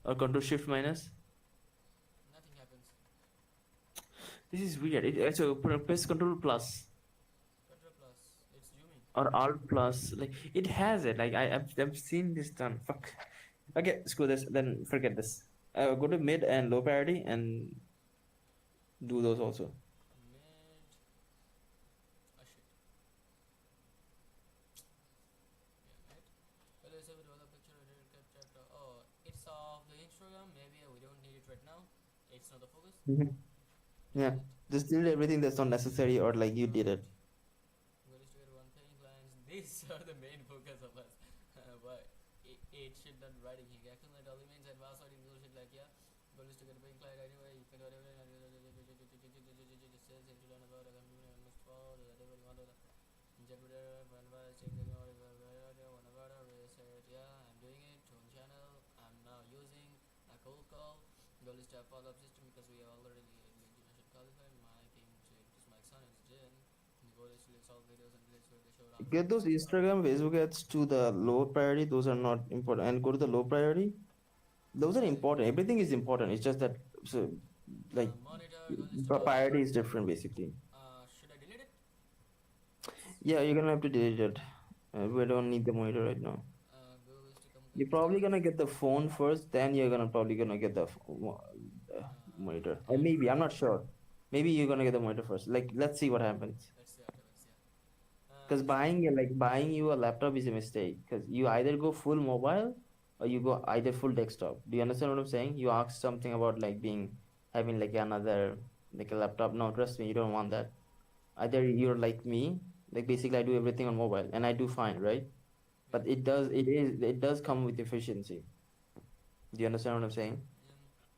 C: or control shift minus.
D: Nothing happens.
C: This is weird. So press control plus
D: Control plus. It's zooming.
C: or alt plus. Like it has it. Like I've seen this done. Fuck. Okay, screw this. Then forget this. Go to mid and low priority and do those also.
D: Mid. Oh shit. Yeah, mid. Well, let's have a develop picture. Oh, it's of the Instagram. Maybe we don't need it right now. It's not the focus.
C: Yeah, just delete everything that's not necessary or like you did it.
D: Goal is to get one paying clients. These are the main focus of us. But it should not writing here. Accumulate elements and password in shit like yeah. Goal is to get a paying client anyway. You can do whatever. Sales into learn about a company and must follow whatever you want to. Jupiter, whenever I check the whenever I reset, yeah, I'm doing it on channel. I'm now using a cold call. Goal is to have follow-up system because we are already should qualify. My king to my son is Jin. The goal is to solve videos and place where they show up.
C: Get those Instagram, Facebook ads to the low priority. Those are not important. And go to the low priority. Those are important. Everything is important. It's just that so like
D: Monitor, goal is
C: the
D: to
C: priority is different basically.
D: should I delete it?
C: Yeah, you're gonna have to delete it. We don't need the monitor right now.
D: Goal is to complete.
C: You're probably gonna get the phone first, then you're probably gonna get the monitor. Or maybe I'm not sure. Maybe you're gonna get the monitor first. Like let's see what happens.
D: Let's see.
C: Because buying you a laptop is a mistake. Because you either go full mobile or you go either full desktop. Do you understand what I'm saying? You asked something about like having like another like a laptop. No, trust me, you don't want that. Either you're like me, like basically I do everything on mobile and I do fine, right? But it does come with efficiency. Do you understand what I'm saying?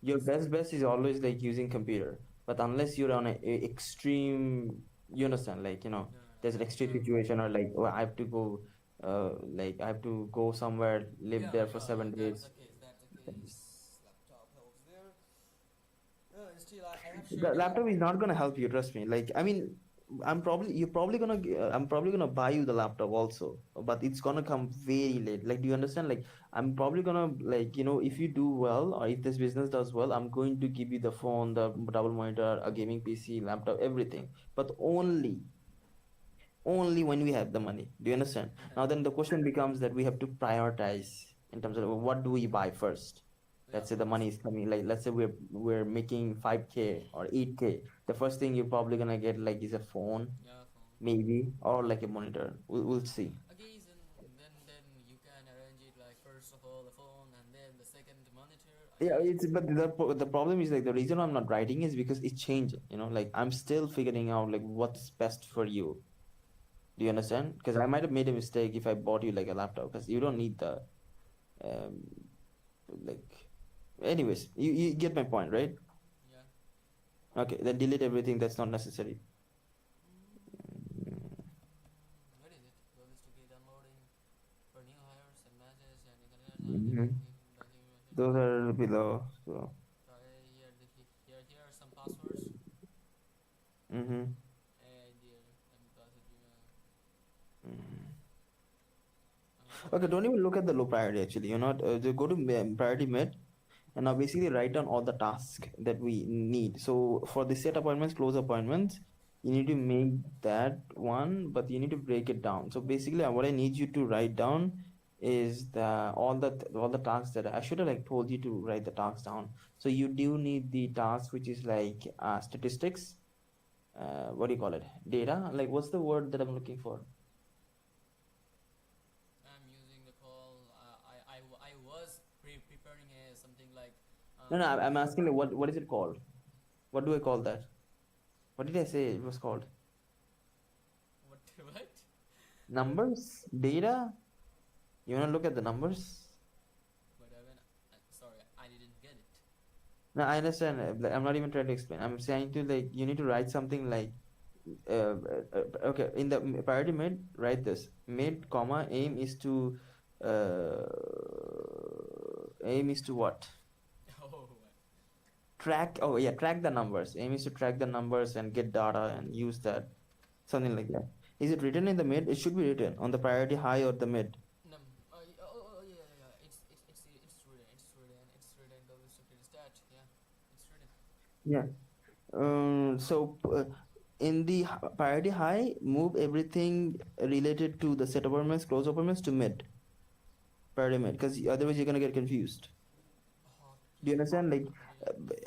C: Your best is always like using computer. But unless you're on a extreme, you understand, like there's an extreme situation or like I have to go like I have to go somewhere, live there for 7 days.
D: That's the case. Laptop helps there. Still, I have
C: The
D: shared.
C: laptop is not gonna help you, trust me. Like I mean, I'm probably gonna buy you the laptop also, but it's gonna come very late. Like, do you understand? Like, I'm probably gonna like if you do well or if this business does well, I'm going to give you the phone, the double monitor, a gaming PC, laptop, everything, but only when we have the money. Do you understand? Now then the question becomes that we have to prioritize in terms of what do we buy first. Let's say the money is coming, like let's say we're making 5K or 8K. The first thing you're probably gonna get like is a phone,
D: Yeah, phone.
C: maybe, or like a monitor. We'll see.
D: Okay, then you can arrange it like first of all the phone and then the second monitor. I
C: Yeah,
D: think.
C: it's but the problem is like the reason I'm not writing is because it's changing. Like I'm still figuring out like what's best for you. Do you understand? Because I might have made a mistake if I bought you like a laptop because you don't need the um like. Anyways, you get my point, right?
D: Yeah.
C: Okay, then delete everything that's not necessary.
D: What is it? Goal is to be downloading for new hires and matches and internet
C: Mhm. Those are below. So.
D: here are some passwords.
C: Mm-hmm.
D: Dear, let me pass it to you.
C: Okay, don't even look at the low priority actually. Go to priority mid and now basically write down all the tasks that we need. So for the set appointments, close appointments, you need to make that one, but you need to break it down. So basically, what I need you to write down is all the tasks that I should have like told you to write the tasks down. So you do need the task which is like statistics. What do you call it? Data. Like what's the word that I'm looking for?
D: I'm using the call. I was preparing something like.
C: No, no, I'm asking like what is it called? What do I call that? What did I say it was called?
D: What? What?
C: Numbers? Data? You wanna look at the numbers?
D: But sorry, I didn't get it.
C: No, I understand. Like, I'm not even trying to explain. I'm saying to like you need to write something like okay, in the priority mid, write this. Mid, comma, uh aim is to what?
D: Oh,
C: Track the numbers. Aim is to track the numbers and get data and use that. Something like that. Is it written in the mid? It should be written on the priority high or the mid.
D: no. Yeah. It's written. Double stupid stat. Yeah, it's written.
C: Yeah. In the priority high, move everything related to the set appointments, close appointments to mid priority mid, because otherwise you're gonna get confused. Do you understand? Like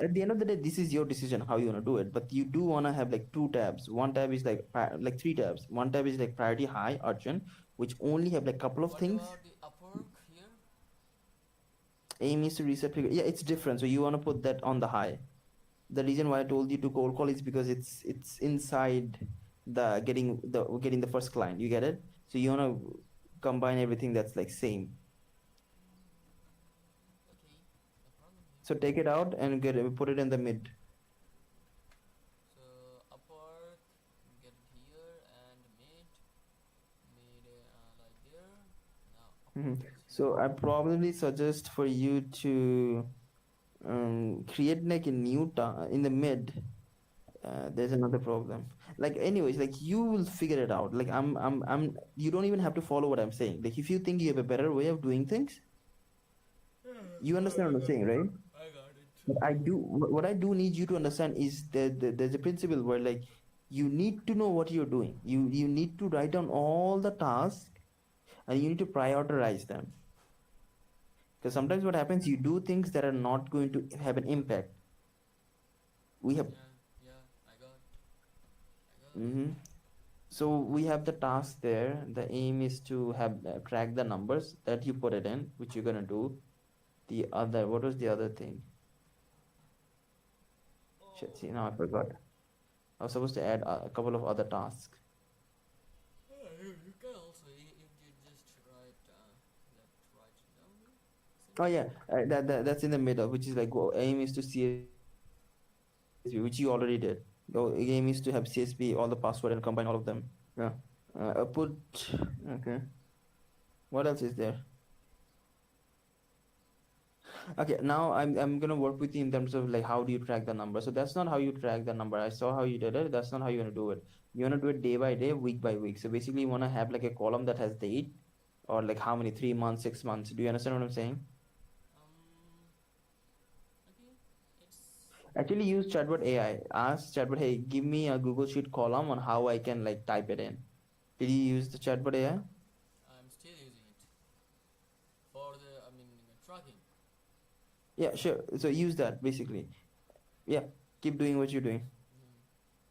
C: at the end of the day, this is your decision how you wanna do it, but you do wanna have like two tabs. One tab is like three tabs. One tab is like priority high, urgent, which only have like couple of
D: What
C: things.
D: about the Upwork here?
C: Aim is to reset figure. Yeah, it's different. So you wanna put that on the high. The reason why I told you to cold call is because it's inside the getting the first client. You get it? So you wanna combine everything that's like same.
D: Okay, no problem.
C: So take it out and put it in the mid.
D: So Upwork, get it here and mid like there. Now
C: Mhm.
D: Upwork is
C: So
D: here.
C: I probably suggest for you to create like a new in the mid. There's another problem. Like anyways, like you will figure it out. Like I'm. You don't even have to follow what I'm saying. Like if you think you have a better way of doing things, you understand what I'm saying, right?
D: I got it.
C: But what I do need you to understand is that there's a principle where like you need to know what you're doing. You need to write down all the tasks and you need to prioritize them. Because sometimes what happens, you do things that are not going to have an impact. We have
D: Yeah, I got it.
C: hmm So we have the task there. The aim is to have track the numbers that you put it in, which you're gonna do. What was the other thing? Shit, see, now I forgot. I was supposed to add a couple of other tasks.
D: You can also if you just write write it down.
C: Oh yeah, that's in the middle, which is like aim is to CSV, which you already did. Your aim is to have CSV, all the password, and combine all of them. Yeah. Put. Okay. What else is there? Okay, now I'm gonna work with you in terms of like how do you track the number. So that's not how you track the number. I saw how you did it. That's not how you're gonna do it. You wanna do it day by day, week by week. So basically, you wanna have like a column that has date, or like how many 3 months, 6 months. Do you understand what I'm saying?
D: Okay, it's
C: Actually, use Chatbot AI. Ask Chatbot, hey, give me a Google Sheet column on how I can like type it in. Did you use the Chatbot AI?
D: I'm still using it for the tracking.
C: Yeah, sure. So use that basically. Yeah, keep doing what you're doing.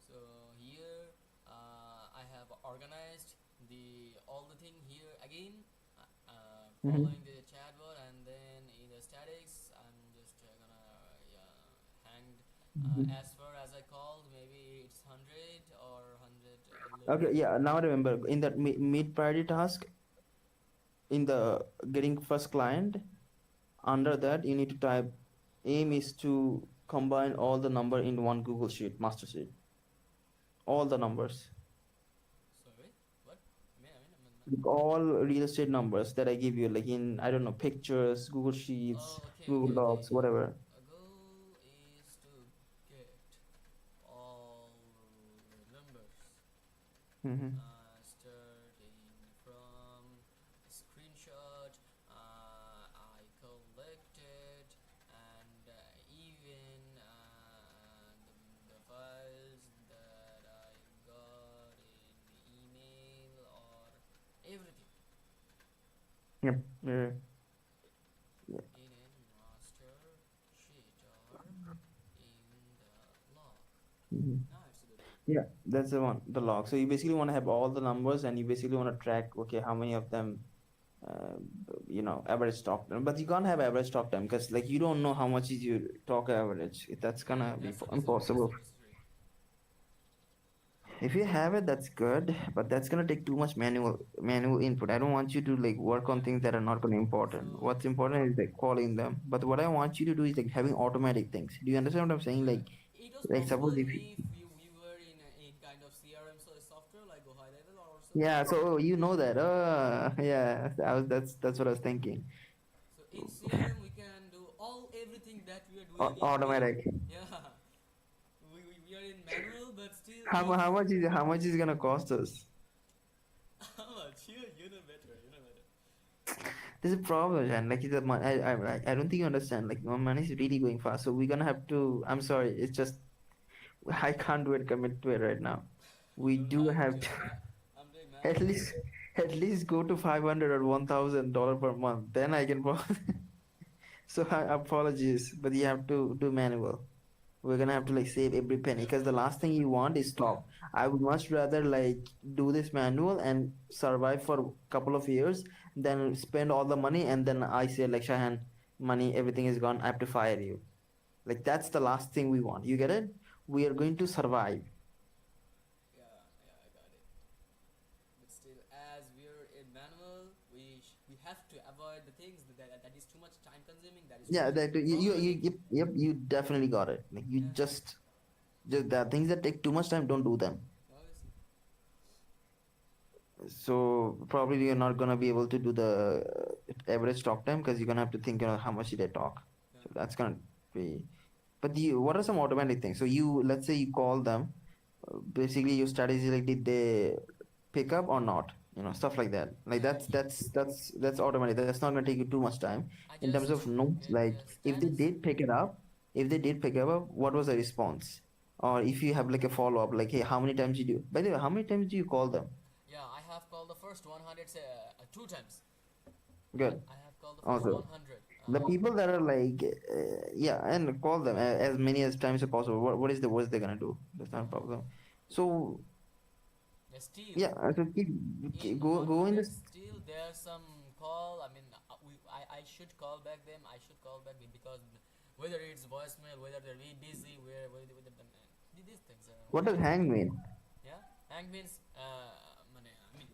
D: So here I have following the chatbot, and then in the statics, I'm just gonna hang as far as I called. Maybe it's 100 or 100.
C: Okay, yeah, now I remember in that mid priority task, in the getting first client, under that you need to type aim is to combine all the number in one Google Sheet, master sheet, all the numbers,
D: Sorry, what?
C: like all real estate numbers that I give you, like in I don't know pictures, Google Sheets,
D: Oh, okay,
C: Google
D: okay, okay.
C: Docs, whatever.
D: A goal is to get all numbers.
C: Hmm.
D: Starting from a screenshot I collected, and even the files that I got in email or everything
C: Yep. Yeah. Yeah.
D: in a master sheet or in the log.
C: Mhm.
D: Now it's good.
C: Yeah, that's the one, the log. So you basically want to have all the numbers, and you basically want to track, okay, how many of them, uh, average talk time. But you can't have average talk time because, like, you don't know how much is your talk average. That's
D: Yeah,
C: gonna be
D: that's the necessary.
C: impossible.
D: That's the necessary.
C: If you have it, that's good, but that's gonna take too much manual input. I don't want you to like work on things that are not gonna important.
D: So
C: What's important is like calling them. But what I want you to do is like having automatic things. Do you understand what I'm saying?
D: yeah, it was
C: Like
D: possible
C: suppose if
D: if we were in kind of CRM software like Go High Level or something.
C: yeah, so you know that. Yeah, that's what I was thinking.
D: So in CRM we can do everything that we are doing in
C: Automatic.
D: yeah. We are in manual, but still
C: How much is it gonna cost us?
D: how much? You know better. You know better.
C: There's a problem, and like the money, I don't think you understand. Like my money is really going fast, so we're gonna have to. I'm sorry, it's just I can't do it. Commit to it right now. We
D: You don't
C: do
D: have
C: have
D: to.
C: to
D: I'm doing
C: at
D: manual.
C: least at least go to 500 or $1,000 per month. Then I can. So apologies, but you have to do manual. We're gonna have to like save every penny because the last thing you want is stop. I would much rather like do this manual and survive for a couple of years than spend all the money and then I say like Shahan, money, everything is gone. I have to fire you. Like that's the last thing we want. You get it? We are going to survive.
D: Yeah, I got it. But still, as we're in manual, we have to avoid the things that is too much time consuming. That is too
C: Yeah,
D: much
C: that
D: problematic.
C: yep, you definitely got it. Like you
D: Yeah,
C: just the things that take too much time, don't do them.
D: obviously.
C: So probably you're not gonna be able to do the average talk time because you're gonna have to think, how much did I talk?
D: Yeah.
C: So that's gonna be. But what are some automatic things? So let's say you call them. Basically, your strategy like did they pick up or not? Stuff like that. Like
D: Yeah,
C: that's automatic. That's not gonna take you too much time.
D: I
C: In terms
D: just
C: of notes,
D: get
C: like
D: the
C: if they
D: status.
C: did pick it up, what was the response? Or if you have like a follow up, like hey, how many times did you? By the way, how many times do you call them?
D: Yeah, I have called the first 100 two times.
C: Good.
D: I have called the first
C: Also,
D: 100.
C: the people that are like, yeah, and call them as many as times as possible. What is the worst they're gonna do? That's not a problem. So
D: Yeah, still
C: yeah, so
D: in
C: go in
D: 100,
C: this.
D: still there's some call. I mean, I should call back them. I should call back because whether it's voicemail, whether they're really busy, whether these things are.
C: What does hang mean?
D: Yeah, hang means I mean,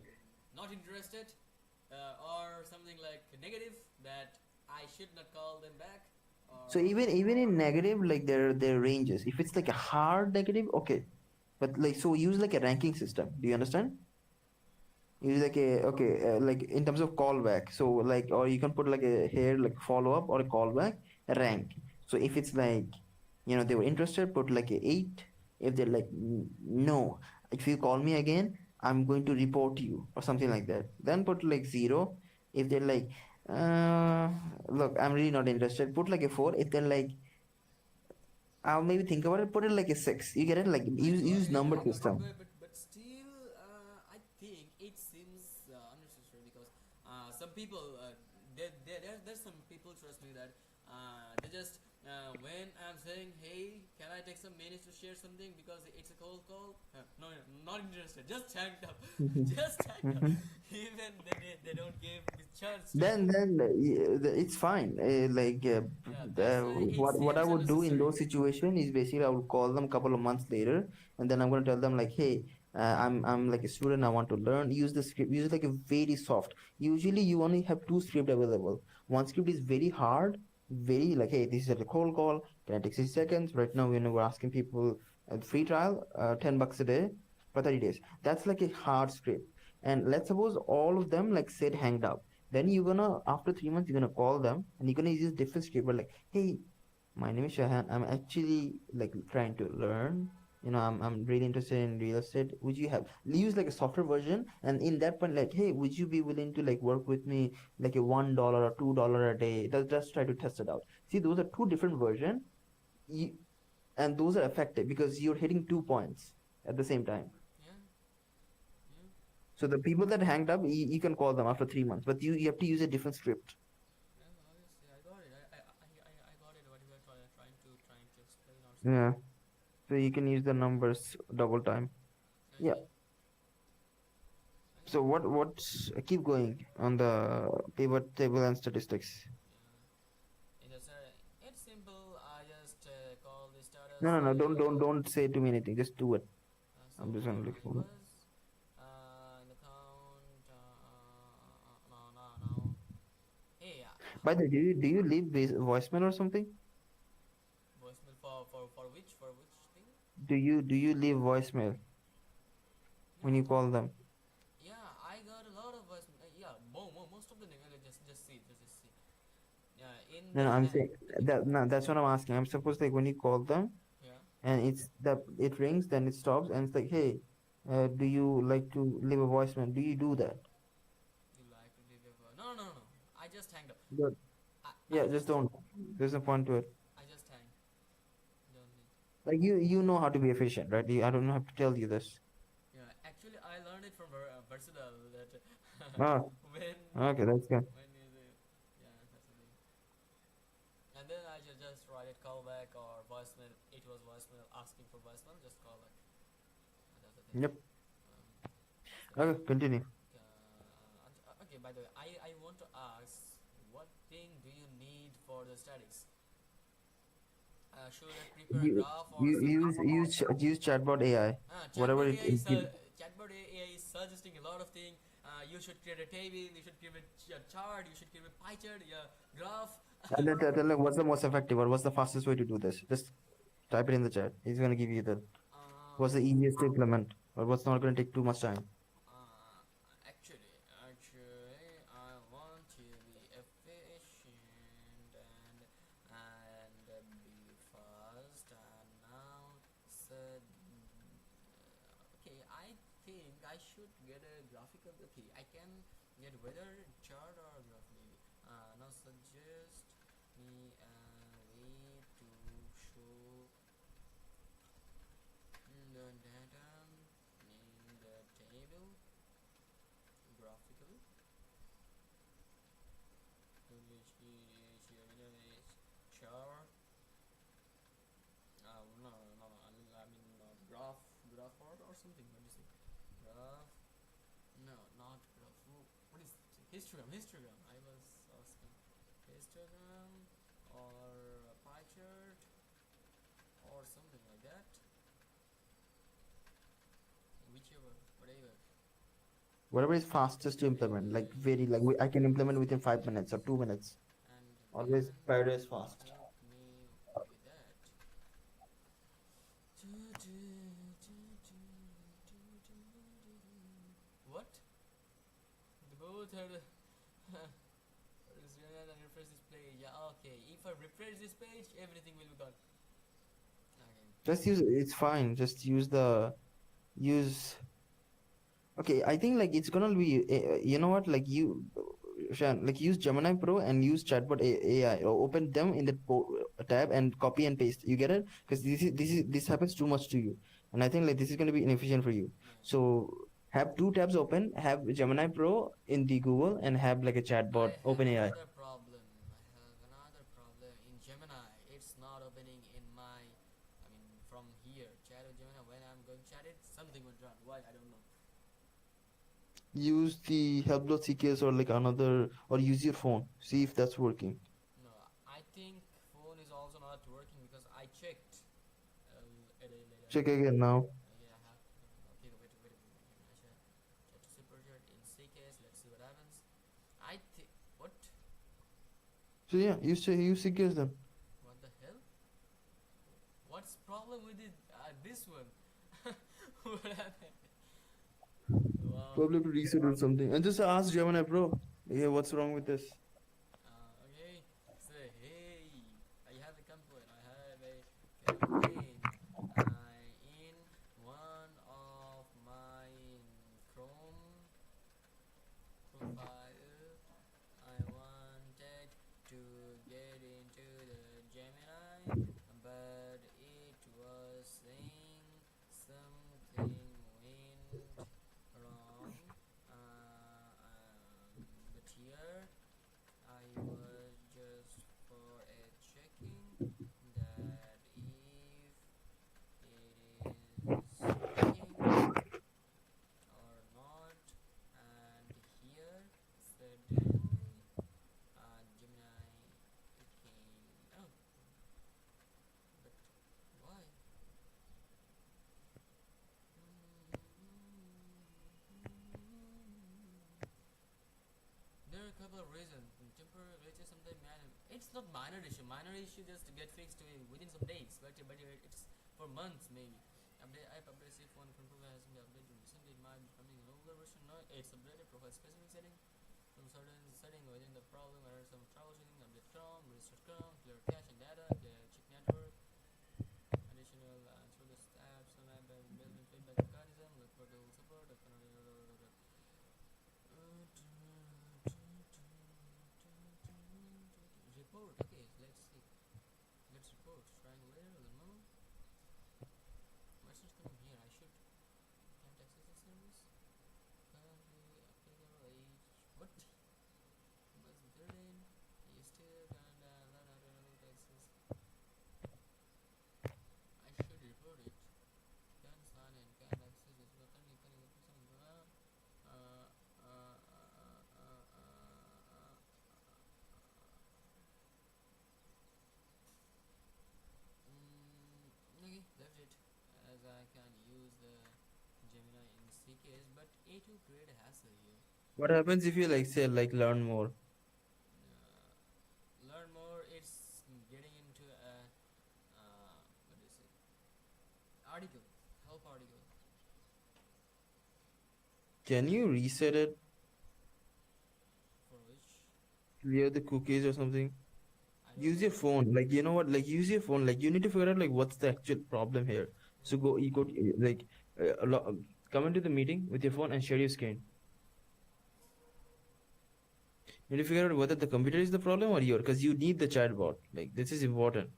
D: not interested, or something like negative that I should not call them back. Or
C: So even in negative, like there are ranges. If it's like a hard negative, okay, but like so use like a ranking system. Do you understand? Use like a okay, like in terms of callback. So like, or you can put like a here like follow up or a callback, a rank. So if it's like, they were interested, put like a 8. If they're like no, if you call me again, I'm going to report you or something like that. Then put like 0. If they're like, look, I'm really not interested, put like a 4. If they're like, I'll maybe think about it, put it like a 6. You get it? Like
D: I do
C: use
D: agree,
C: number system.
D: but still, I think it seems unnecessary because some people, there's some people, trust me, that they just when I'm saying, hey, can I take some minutes to share something because it's a cold call? No, not interested. Just hanged up. Just hanged up. Even they don't give the chance. To
C: It's fine.
D: it
C: What I
D: seems
C: would do in
D: unnecessary.
C: those situations is basically I would call them a couple of months later, and then I'm gonna tell them like, hey, I'm like a student. I want to learn. Use the script. Use it like a very soft. Usually you only have two scripts available. One script is very hard, very like, hey, this is a cold call. Can I take 60 seconds? Right now, we're asking people a free trial, $10 a day for 30 days. That's like a hard script. And let's suppose all of them like said hanged up. Then you're gonna after 3 months you're gonna call them and you're gonna use different script. But like, hey, my name is Shahan. I'm actually like trying to learn. I'm really interested in real estate. Would you have use like a software version? And in that point, like, hey, would you be willing to like work with me like a $1 or $2 a day? Just try to test it out. See, those are two different versions. You, and those are effective because you're hitting 2 points at the same time.
D: Yeah, yeah.
C: So the people that hanged up, you can call them after 3 months, but you have to use a different script.
D: Yeah, obviously, I got it. I got it. What you were trying to explain or something.
C: Yeah. So you can use the numbers double time. Yeah.
D: Okay.
C: So what's keep going on the pivot table and statistics.
D: Yeah. It's simple. I just call the status.
C: No, don't say to me anything. Just do it.
D: So
C: I'm just gonna look for it.
D: was in the count. No. Hey,
C: By the way, do you leave voicemail or something?
D: voicemail for which thing?
C: Do you leave voicemail when you call them?
D: Yeah, I got a lot of voicemail. Yeah, most of the name. Just see. Yeah, in
C: No,
D: the
C: I'm saying that. No, that's what I'm asking. I'm supposed like when you call them
D: yeah.
C: and it rings, then it stops, and it's like, hey, do you like to leave a voicemail? Do you do that?
D: You like to leave a no. I just hanged up.
C: Good. Yeah, just don't. There's no point to it.
D: I just hang. Don't need.
C: Like you know how to be efficient, right? I don't have to tell you this.
D: Yeah, actually, I learned it from Versatile that
C: Ah,
D: when
C: okay, that's good.
D: when is it? Yeah, that's the thing. And then I just write it call back or voicemail. It was voicemail asking for voicemail. Just call back. That's the thing.
C: Yep.
D: So,
C: Okay, continue.
D: okay. By the way, I want to ask, what thing do you need for the studies? Should I prepare a
C: You
D: graph or
C: you
D: something?
C: use chatbot AI, whatever
D: Chatbot AI
C: it gives.
D: Chatbot AI is suggesting a lot of things. You should create a table. You should create a chart. You should create a pie chart, a graph.
C: And then tell them what's the most effective or what's the fastest way to do this. Just type it in the chat. He's gonna give you the what's the easiest to implement or what's not gonna take too much time.
D: Actually, I want to be efficient and be fast. And now said, okay, I think I should get a graphical. Okay, I can get weather chart or graph maybe. Now suggest me a way to show the data in the table graphically, which is chart. No. I mean graph or something. What do you say? Graph. No, not graph. What is histogram? Histogram. I was asking histogram or a pie chart or something like that. Whichever, whatever.
C: Whatever is fastest to implement, like very like I can implement within 5 minutes or 2 minutes.
D: And
C: Always
D: then
C: prioritize fast.
D: help me with that. What? The both are and refresh this page. Yeah, okay. If I refresh this page, everything will be gone. Okay.
C: Just use it's fine. Just use. Okay, I think like it's gonna be you know what like you Shan, like use Gemini Pro and use Chatbot AI or open them in the tab and copy and paste. You get it? Because this happens too much to you, and I think like this is gonna be inefficient for you.
D: Yeah.
C: So have two tabs open. Have Gemini Pro in the Google and have like a chatbot
D: I have
C: open AI.
D: another problem. In Gemini. It's here, chat with Gemini. When I'm going chat it, something went wrong. Why? I don't know.
E: Use the help.ck's or like another, or use your phone. See if that's working.
D: No, I think phone is also not working because I checked a day later.
E: Check again now.
D: Yeah, I have. Okay, wait. I should chat to Superjet in CKS. Let's see what happens. I think. What?
E: So yeah, use ck's then.
D: What the hell? What's problem with it? This one. What happened? Wow.
E: Probably to reset or something. And just ask Gemini Pro. Yeah, what's wrong with this?
D: Okay. Say, hey, I have a complaint. I have a campaign. In one of my Chrome profile, I wanted to get into the Gemini, but it was saying something went wrong. But here I was just for a checking that if it is working or not, and here suddenly Gemini came out. But why? There are a couple of reasons. Temporary glitches, sometimes minor. It's not minor issue. Minor issue just get fixed within some days, but it's for months maybe. Update I published if one profile has been updated recently. It might be coming an older version. No, it's updated profile specific setting. Some certain setting within the problem or some troubleshooting. Update Chrome, restart Chrome, clear cache and data, clear check network. Additional through the steps, some app building feedback mechanism, look for the support. Report. Okay, let's see. Let's report. Trying later. No. Message coming here. I should can't access the service. Currently applicable age. What? Must be 13. You still can't learn how to enable access. I should report it. Can't sign in. Can't access this. But then you can get something. Okay, that's it. As I can use the Gemini in CKS, but it will create a hassle here.
E: What happens if you like say like learn more?
D: Learn more. It's getting into a what is it? Article, help article.
E: Can you reset it?
D: For which
E: Clear the cookies or something?
D: I don't
E: Use your
D: know.
E: phone. Like you know what? Like use your phone. Like you need to figure out like what's the actual problem here. So you go like come into the meeting with your phone and share your screen. You need to figure out whether the computer is the problem or your, because you need the chatbot. Like this is important.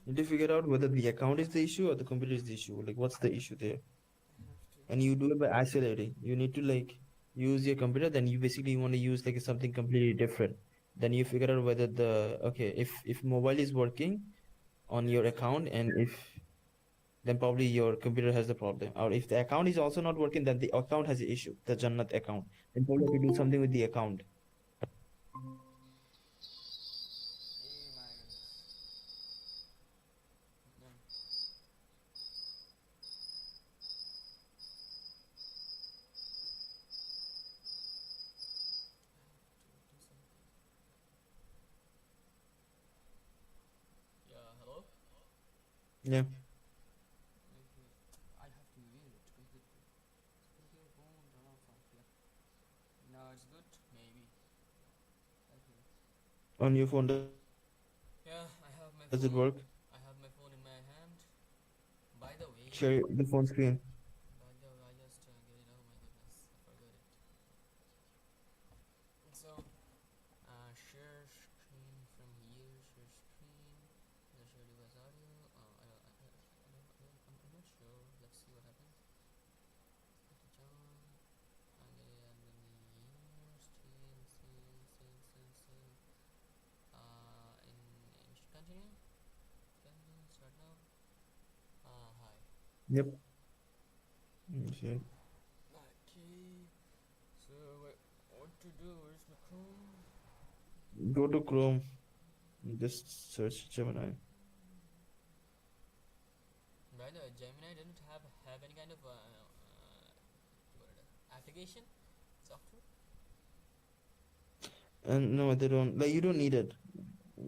E: You need to figure out whether the account is the issue or the computer is the issue. Like what's the issue there? And you do it by isolating. You need to like use your computer, then you basically want to use like something completely different. Then you figure out whether the okay, if mobile is working on your account, and if then probably your computer has the problem. Or if the account is also not working, then the account has the issue, the Jannat account. Then probably you do something with the account.
D: Oh my goodness. No. To do something. Yeah, hello?
E: Yeah.
D: Okay. I have to mute it completely. Speaker phone turn off sound. Yeah. Now it's good? Maybe. Okay.
E: On your phone,
D: Yeah, I have my
E: does it
D: phone.
E: work?
D: I have my phone in my hand. By the way,
E: Share the phone screen.
D: I just get it. Oh my goodness, I forgot it. So, share screen from here. Share screen. Share device audio. I'm not sure. Let's Okay. Can you start now? Hi.
E: Yep. Okay.
D: Okay. So what to do? Where's my Chrome?
E: Go to Chrome. Just search Gemini.
D: By the way, Gemini didn't have any kind of application software.
E: And no, they don't. Like you don't need it.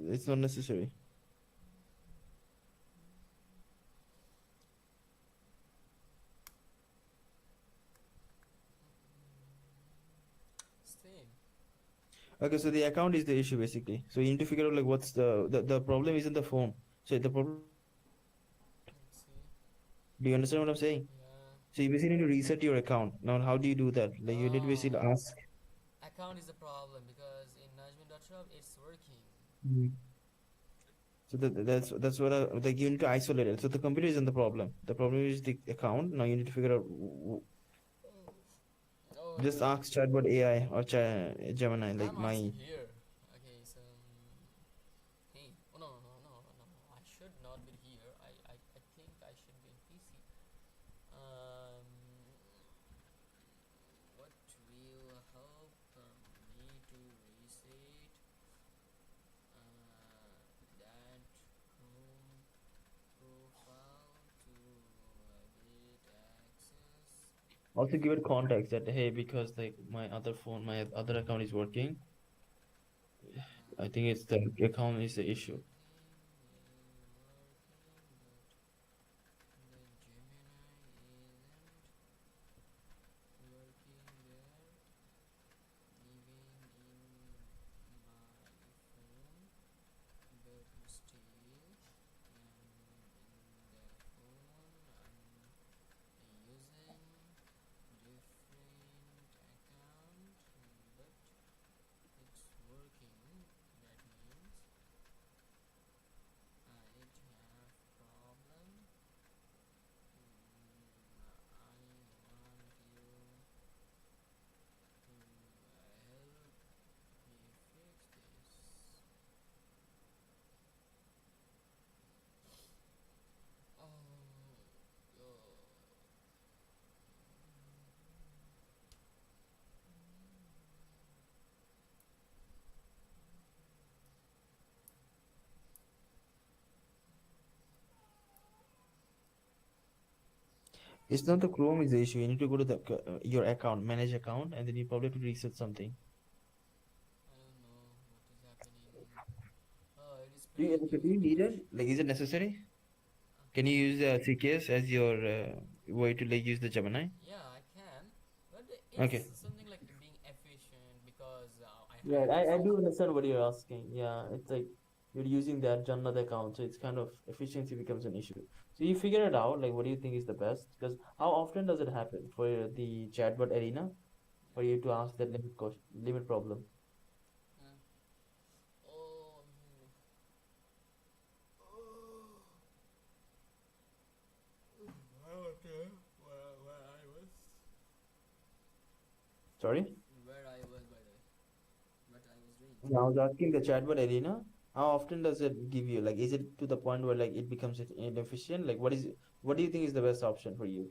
E: It's not necessary.
D: Same.
E: Okay, so the account is the issue basically. So you need to figure out like what's the problem is in the phone. So the problem.
D: Let's see.
E: Do you understand what I'm saying?
D: Yeah.
E: So you basically need to reset your account. Now, how do you do that? Like you need to basically
D: Oh.
E: ask.
D: Account is the problem because in Najmin.shop it's working.
E: Mhm. So that's what like you need to isolate it. So the computer isn't the problem. The problem is the account. Now you need to figure out.
D: Oh,
E: Just ask chatbot AI or Gemini like
D: I'm
E: my.
D: asking here. Okay, so hey, oh no. I should not be here. I think I should be in PC. Um, what will help me to reset that Chrome profile to edit access?
E: Also give it context that hey, because like my other phone, my other account is working. I think it's the account is the issue. It's not the Chrome is the issue. You need to go to the your account, manage account, and then you probably have to reset something.
D: I don't know what is happening. Oh, it is
E: Do you,
D: pretty
E: do you need
D: good.
E: it? Like, is it necessary? Can you use CKS as your way to like use the Gemini?
D: Yeah, I can, but
E: Okay.
D: it's something like being efficient because I
E: Right,
D: have
E: I
D: this.
E: do understand what you're asking. Yeah, it's like you're using that another account, so it's kind of efficiency becomes an issue. So you figure it out, like what do you think is the best? Because how often does it happen for the chatbot arena for you to ask that limit question, limit problem?
D: Oh, okay. Where I was,
E: Sorry?
D: where I was by the way, what I was doing.
E: I was asking the chatbot arena, how often does it give you? Like, is it to the point where like it becomes inefficient? Like, what do you think is the best option for you?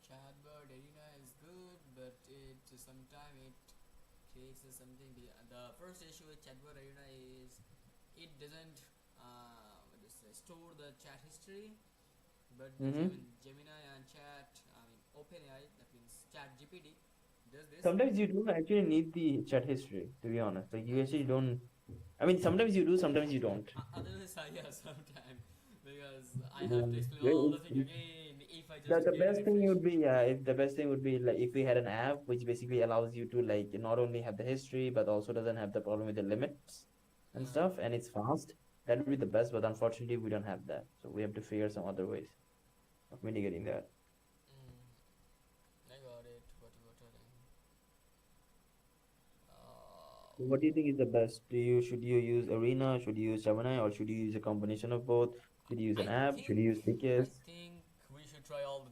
D: Chatbot Arena is good, but it sometimes it creates something. The first issue with Chatbot Arena is it doesn't what is it, store the chat history, but the
E: Mm-hmm.
D: Gemini and OpenAI, that means Chat GPT, does this.
E: Sometimes you don't actually need the chat history, to be honest. Like, you actually don't. I mean, sometimes you do, sometimes you don't.
D: Otherwise, yeah, sometimes because I
E: Yeah.
D: have to explain
E: Yeah,
D: all the thing again if I
E: The,
D: just
E: the
D: get a
E: best thing
D: refresh.
E: would be if the best thing would be like if we had an app which basically allows you to like not only have the history but also doesn't have the problem with the limits and
D: Uh,
E: stuff and it's fast. That would be the best, but unfortunately we don't have that. So we have to figure some other ways of mitigating that.
D: I got it. What you were telling.
E: So what do you think is the best? Should you use Arena? Should you use Gemini? Or should you use a combination of both? Should you use an
D: I
E: app? Should
D: think
E: you use
D: I
E: CKS?
D: think we should try all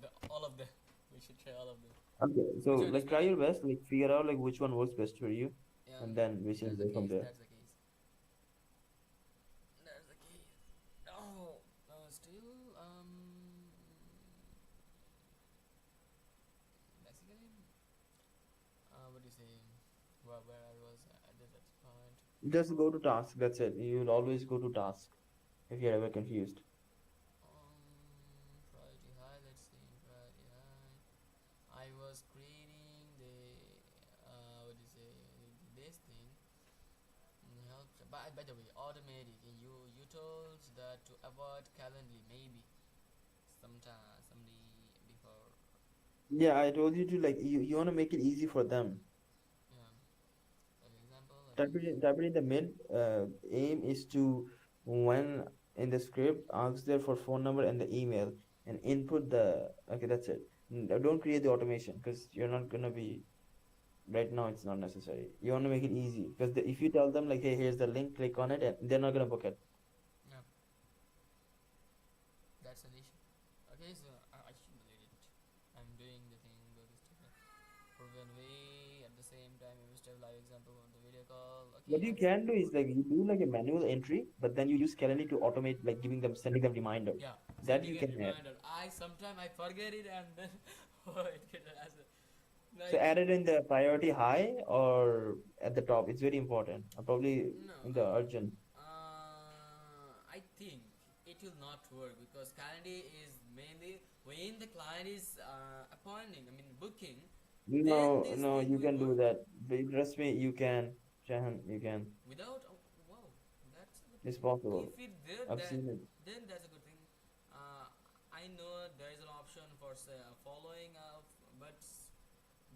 D: of them. We should try all of them.
E: Okay, so
D: Which one is
E: like try
D: better?
E: your best, like figure out like which one works best for you,
D: Yeah,
E: and then we should
D: that's the
E: go from
D: case.
E: there.
D: That's the case. That's the case. where I was at that point.
E: Just go to task. That's it. You'll always go to task if you're ever confused.
D: Priority high. Let's see. Priority high. I was creating the what do you say, this thing. Help. By the way, automatic. You told that to avoid Calendly maybe sometime somebody before.
E: Yeah, I told you to like you want to make it easy for them.
D: Yeah. For example, let
E: Type
D: me.
E: it in the mid. Aim is to when in the script ask there for phone number and the email and input the. Okay, that's it. Don't create the automation because you're not gonna be right now. It's not necessary. You want to make it easy because if you tell them like, hey, here's the link, click on it, and they're not gonna book it.
D: Yeah. That's an issue. Okay, so I should delete it. I'm doing the thing with this proven way at the same time. We still live example on the video call. Okay,
E: What you can do is like you do like a manual entry, but then you use Calendly to automate like sending them reminders.
D: yeah,
E: That
D: sending
E: you
D: a
E: can add.
D: reminder. I sometimes I forget it and then it get as a
E: So
D: like
E: add it in the priority high or at the top. It's very important. Probably
D: no.
E: in the urgent.
D: I think it will not work because calendar is mainly when the client is appointing. I mean booking. Then
E: No,
D: this
E: no,
D: thing
E: you
D: will
E: can do
D: work.
E: that. But trust me, you can. Jahan, you can.
D: Without wow, that's a good
E: It's
D: thing.
E: possible.
D: If it there,
E: I've seen it.
D: then that's a good thing. I know there is an option for say, following up, but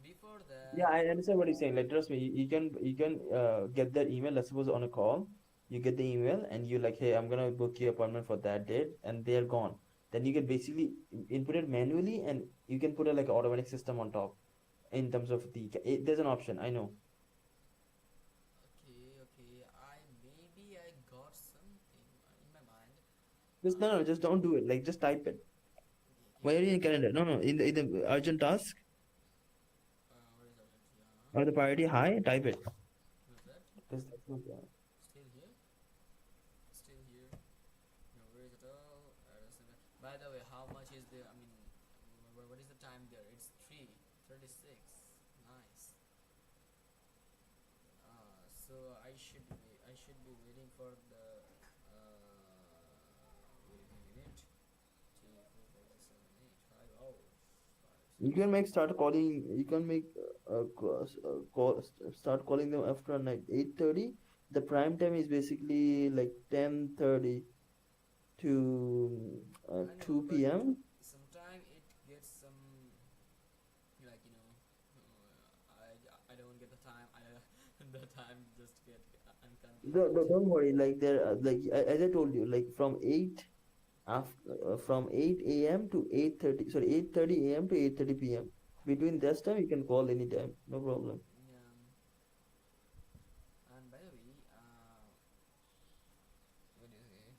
D: before
E: Yeah,
D: that,
E: I understand what you're saying. Like, trust me, you can get that email. Let's suppose on a call, you get the email and you're like, hey, I'm gonna book your appointment for that date, and they're gone. Then you can basically input it manually, and you can put a like automatic system on top in terms of there's an option. I know.
D: okay, I maybe I got something in my mind.
E: Just no, no, just don't do it. Like, just type it. Why are you in
D: Okay,
E: calendar? No, no, in the urgent task
D: what is that?
E: or the priority high, type it.
D: Who's that?
E: Because that's not
D: Still here? Still here? No worries at all. By the way, how much is the? I mean, what is the time there? It's 3:36. Nice. So I should be waiting for the wait a minute. 3, 4, 5, 6, 7, 8, 5 hours. 5,
E: You
D: 6.
E: can make start calling. You can make start calling them after like 8:30. The prime time is basically like 10:30 to
D: I know,
E: 2
D: but
E: p.m.
D: sometimes it gets some like I don't get the time. The time just get unconvenient.
E: Don't worry. Like there, like as I told you, like from 8 a.m. to 8:30. Sorry, 8:30 a.m. to 8:30 p.m. Between this time, you can call anytime. No problem.
D: Yeah. And by the way, what do you say?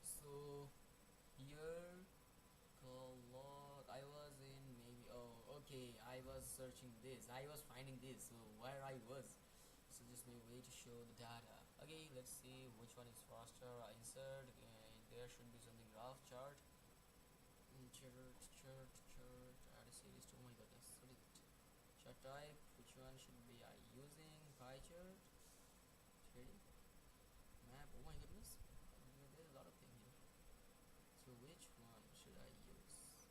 D: So here, call log. I was in maybe. Oh, okay. I was searching this. I was finding this. So where I was. So just a way to show the data. Okay, let's see which one is faster. I insert. There should be something graph chart. Chart. Add a series to. Oh my goodness. What is it? Chart type. Which one should be I using? Pie chart. 3D map. Oh my goodness. There's a lot of things here. So which one should I use?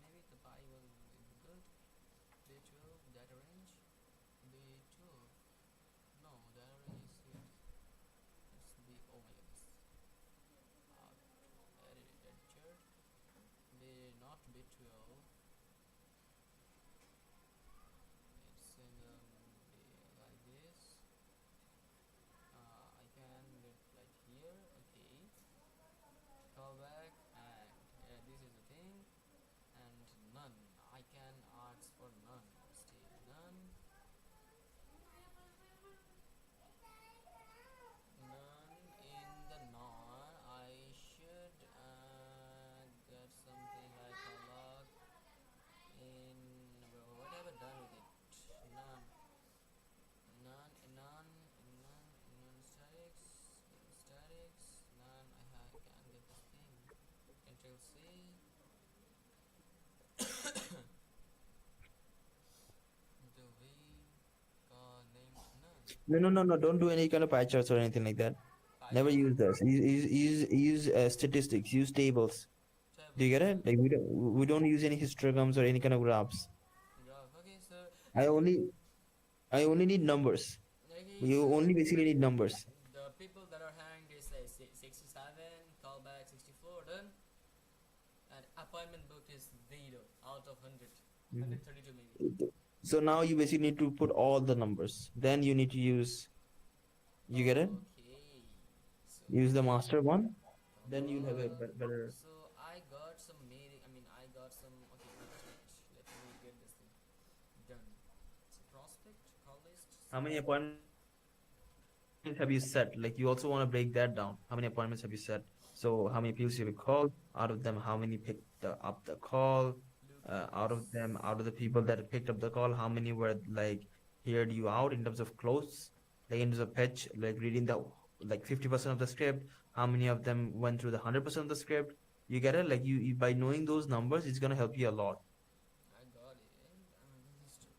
D: Maybe the pie was good. Day 12 data range. Day 12. No, data range is here. Let's be. Oh my goodness. Edit chart. Day not bit 12. Control C. Control V. Name none.
E: No. Don't do any kind of pie charts or anything like that.
D: Pie
E: Never
D: chart.
E: use this. Use statistics. Use tables. Do you get
D: Tables.
E: it? Like we don't use any histograms or any kind of graphs.
D: Graph. Okay, so
E: I only need numbers.
D: okay,
E: You
D: so
E: only basically need numbers.
D: the people that are hanged is like 67, callback 64, done. And appointment booked is 0 out of 100. 132 maybe.
E: So now you basically need to put all the numbers. Then you need to use. You get it?
D: Okay. So
E: Use the master one. Then you'll have a better.
D: So I got some meeting. I mean, I got some. Okay, wait. Let me get this thing done. So prospect, call list.
E: How many appointments have you set? Like you also want to break that down. How many appointments have you set? So how many people you called? Out of them, how many picked up the call? Out of them, out of the people that picked up the call, how many were like heard you out in terms of close, like in terms of pitch, like reading the like 50% of the script? How many of them went through the 100% of the script? You get it? Like you by knowing those numbers, it's gonna help you a lot.
D: I got it.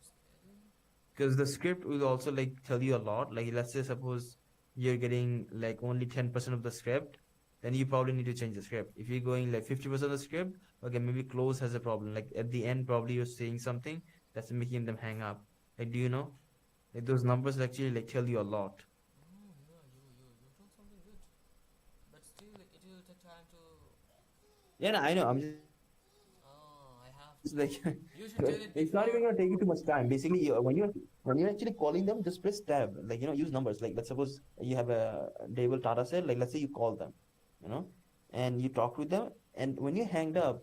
D: Schedule.
E: Because the script will also like tell you a lot. Like let's say suppose you're getting like only 10% of the script, then you probably need to change the script. If you're going like 50% of the script, okay, maybe close has a problem. Like at the end, probably you're saying something that's making them hang up. Like do you know? Like those numbers actually like tell you a lot.
D: Oh yeah, you told something good. But still, it will take time to.
E: Yeah, no, I know. I'm just
D: Oh, I have.
E: it's like
D: You should tell it
E: it's not even
D: before.
E: gonna take you too much time. Basically, when you're actually calling them, just press tab. Like use numbers. Like let's suppose you have a table Tata set. Like let's say you call them, and you talk with them, and when you hanged up,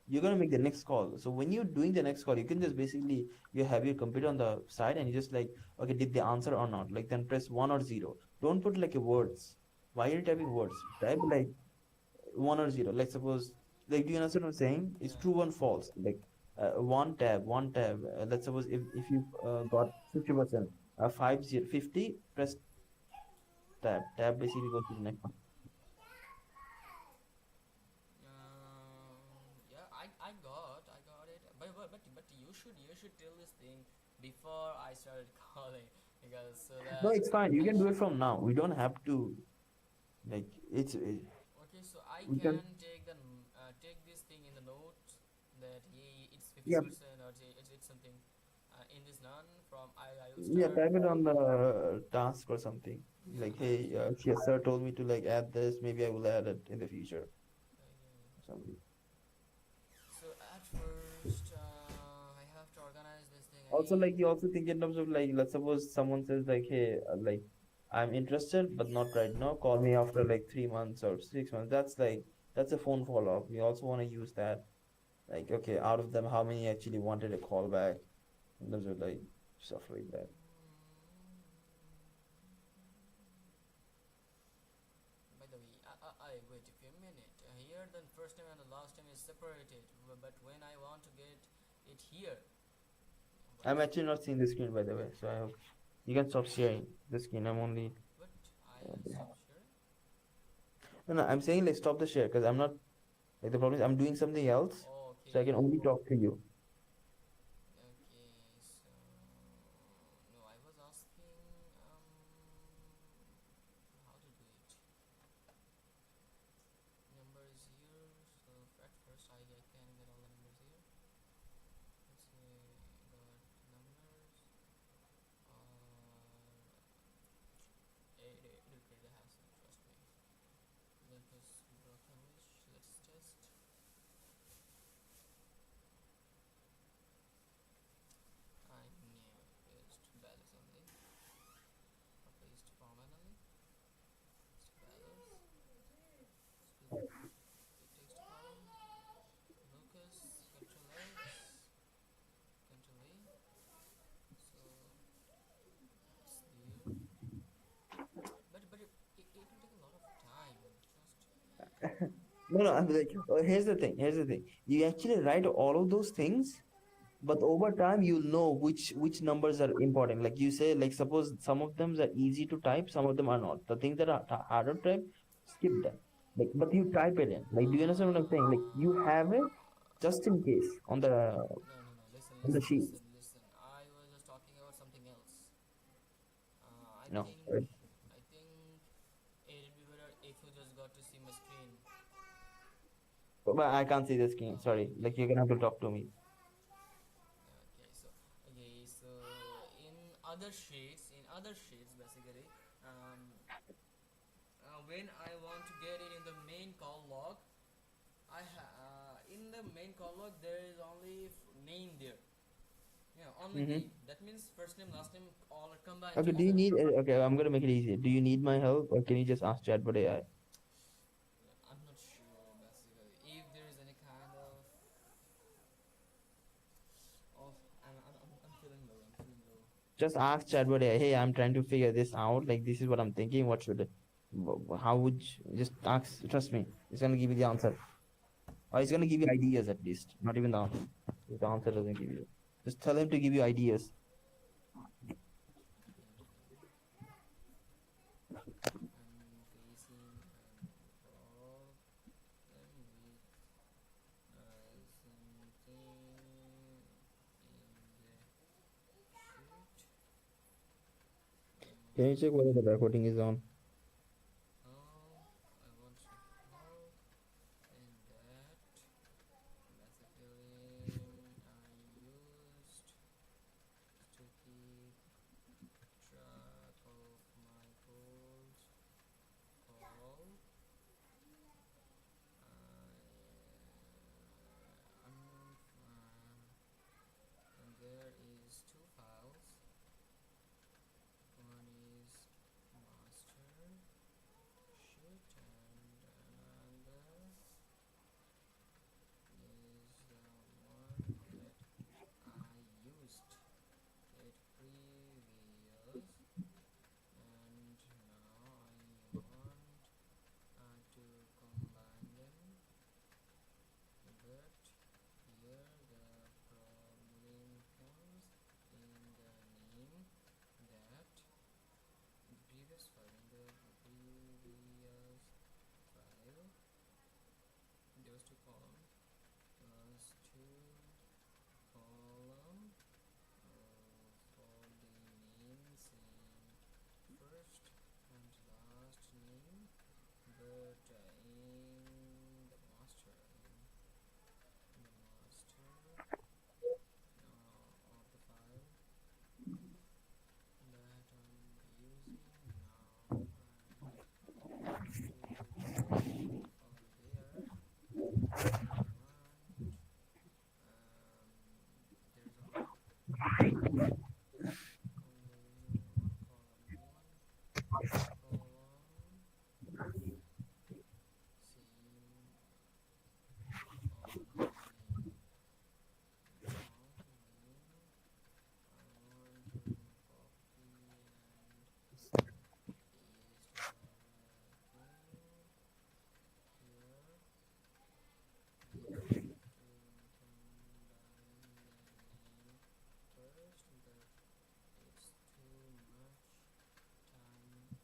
E: you're gonna make the next call. So when you're doing the next call, you can just basically you have your computer on the side, and you just like okay, did they answer or not? Like then press 1 or 0. Don't put like a words. Why are you typing words? Type like 1 or 0. Like suppose, like do you understand what I'm saying? It's
D: Yeah.
E: true and false. Like one tab. Let's suppose if you got 50%, 50, press tab. Tab basically goes to the next one.
D: Yeah, I got it. But you should tell this thing before I started calling because so
E: No,
D: that
E: it's fine. You can do it from now. We don't have to like
D: okay, so I
E: we
D: can
E: can
D: take this thing in the notes that it's
E: yeah
D: 50% or it's something in this none from I will
E: yeah
D: start.
E: type it on the task or something.
D: Yeah,
E: Like hey, yes sir told me to like add this. Maybe I will add it in the future. Something.
D: So at first, I have to organize this thing
E: Also,
D: again.
E: like you also think in terms of like let's suppose someone says like hey like I'm interested but not right now. Call me after like 3 months or 6 months. That's a phone follow up. We also want to use that. Like okay, out of them, how many actually wanted a call back? In terms of like stuff like that.
D: By the way, I wait a minute. Here, the first name and the last name is separated, but when I want to get it here, what
E: I'm
D: is
E: actually not seeing the screen by the way, so I hope you can stop sharing the screen. I'm only
D: what I stop sharing?
E: no, I'm saying like stop the share because I'm not like the problem is I'm doing something else, so I
D: Okay,
E: can only talk to you.
D: okay. So no, I was asking how to do it. Numbers here. So at first I can get all the numbers here. Let's say got numbers. It will create a hassle, trust me. Then press broken wish. Let's test. I knew paste values only. Or paste permanently. Paste values. Split text column. Lucas. Control X. Control A. So it's there. But it will take a lot of time. Just
E: No, I'm like here's the thing. Here's the thing. You actually write all of those things, but over time you'll know which numbers are important. Like you say, like suppose some of them are easy to type, some of them are not. The things that are harder to type, skip them. Like, but you type it in. Like, do you understand what I'm saying? Like, you have it just in case on the
D: No, no, no. Listen,
E: on the
D: listen,
E: sheet.
D: listen, listen. I was just talking about something else. I
E: No,
D: think,
E: right?
D: I think it'd be better if you just got to see my screen.
E: But I can't see the screen. Sorry. Like, you're gonna have to talk to me.
D: Okay, so in other sheets, basically, when I want to get it in the main call log, in the main call log there is only name there. Yeah, only
E: Mm-hmm.
D: name. That means first name, last name, all are combined
E: Okay. Do you
D: together.
E: need? Okay, I'm gonna make it easier. Do you need my help, or can you just ask ChatBot AI?
D: I'm not sure basically if there is any kind of I'm feeling low. I'm feeling low.
E: Just ask ChatBot AI. Hey, I'm trying to figure this out. Like, this is what I'm thinking. What should? How would you, just ask? Trust me, it's gonna give you the answer, or it's gonna give you ideas at least. Not even the answer. If the answer doesn't give you, just tell him to give you ideas.
D: I'm facing a problem with something in the sheet.
E: Can you check whether the recording is on?
D: I want to help in that. Basically, I used to keep track of my goals call. And there is two files. One is master sheet and another is the one that I used it previous, and now I want to combine them, but here the problem comes in the name that the previous file there was two column plus two column for the name same first and last name, but in the master of the file that I'm using now, I want to go there, and there's only one column, same on the name. Now name I want to copy and paste everything here. We have to combine the name first, but it's too much time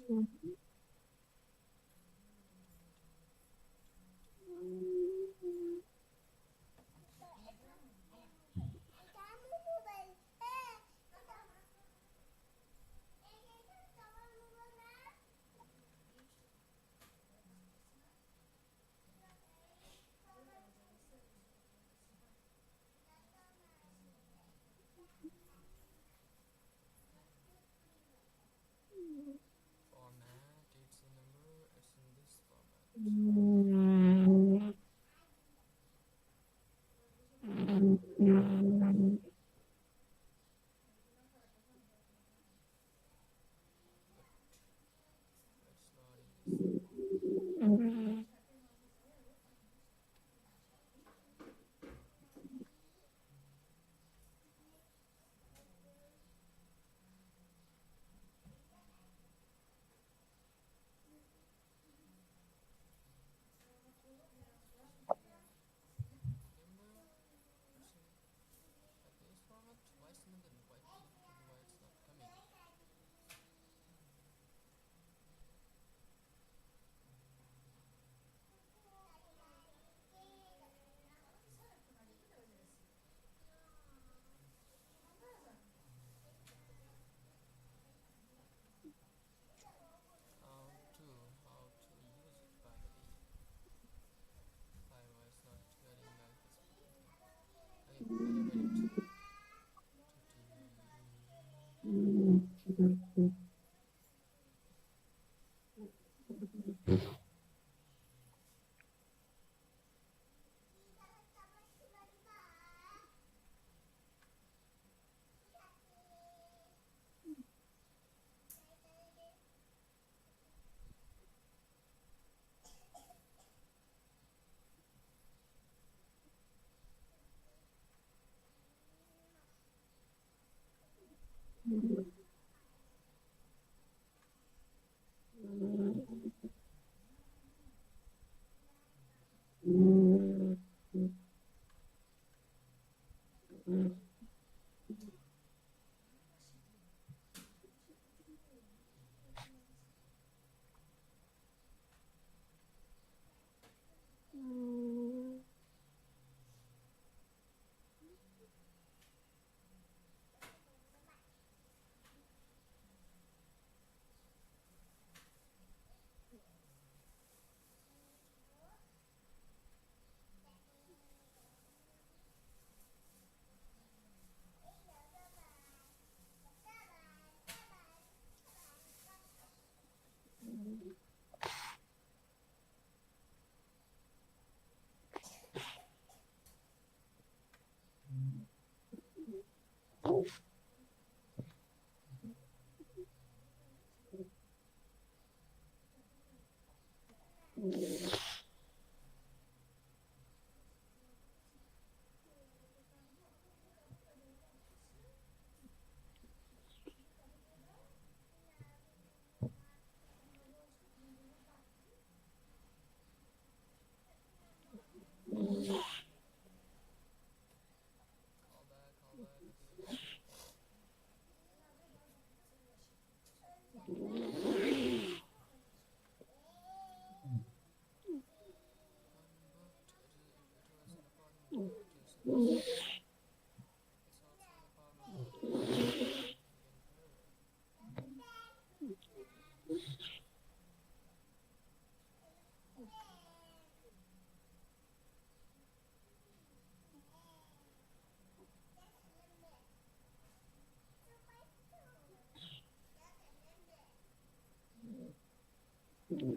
D: Format, it's a number, it's in this format. It's not in this. Number, it's in this format. Why it's not then? Why it's not coming? How to use it by the way. Why it's not getting like this? Okay, I got it. Call back, okay. Unbooked, it was an apartment. It's also an apartment. Really sure.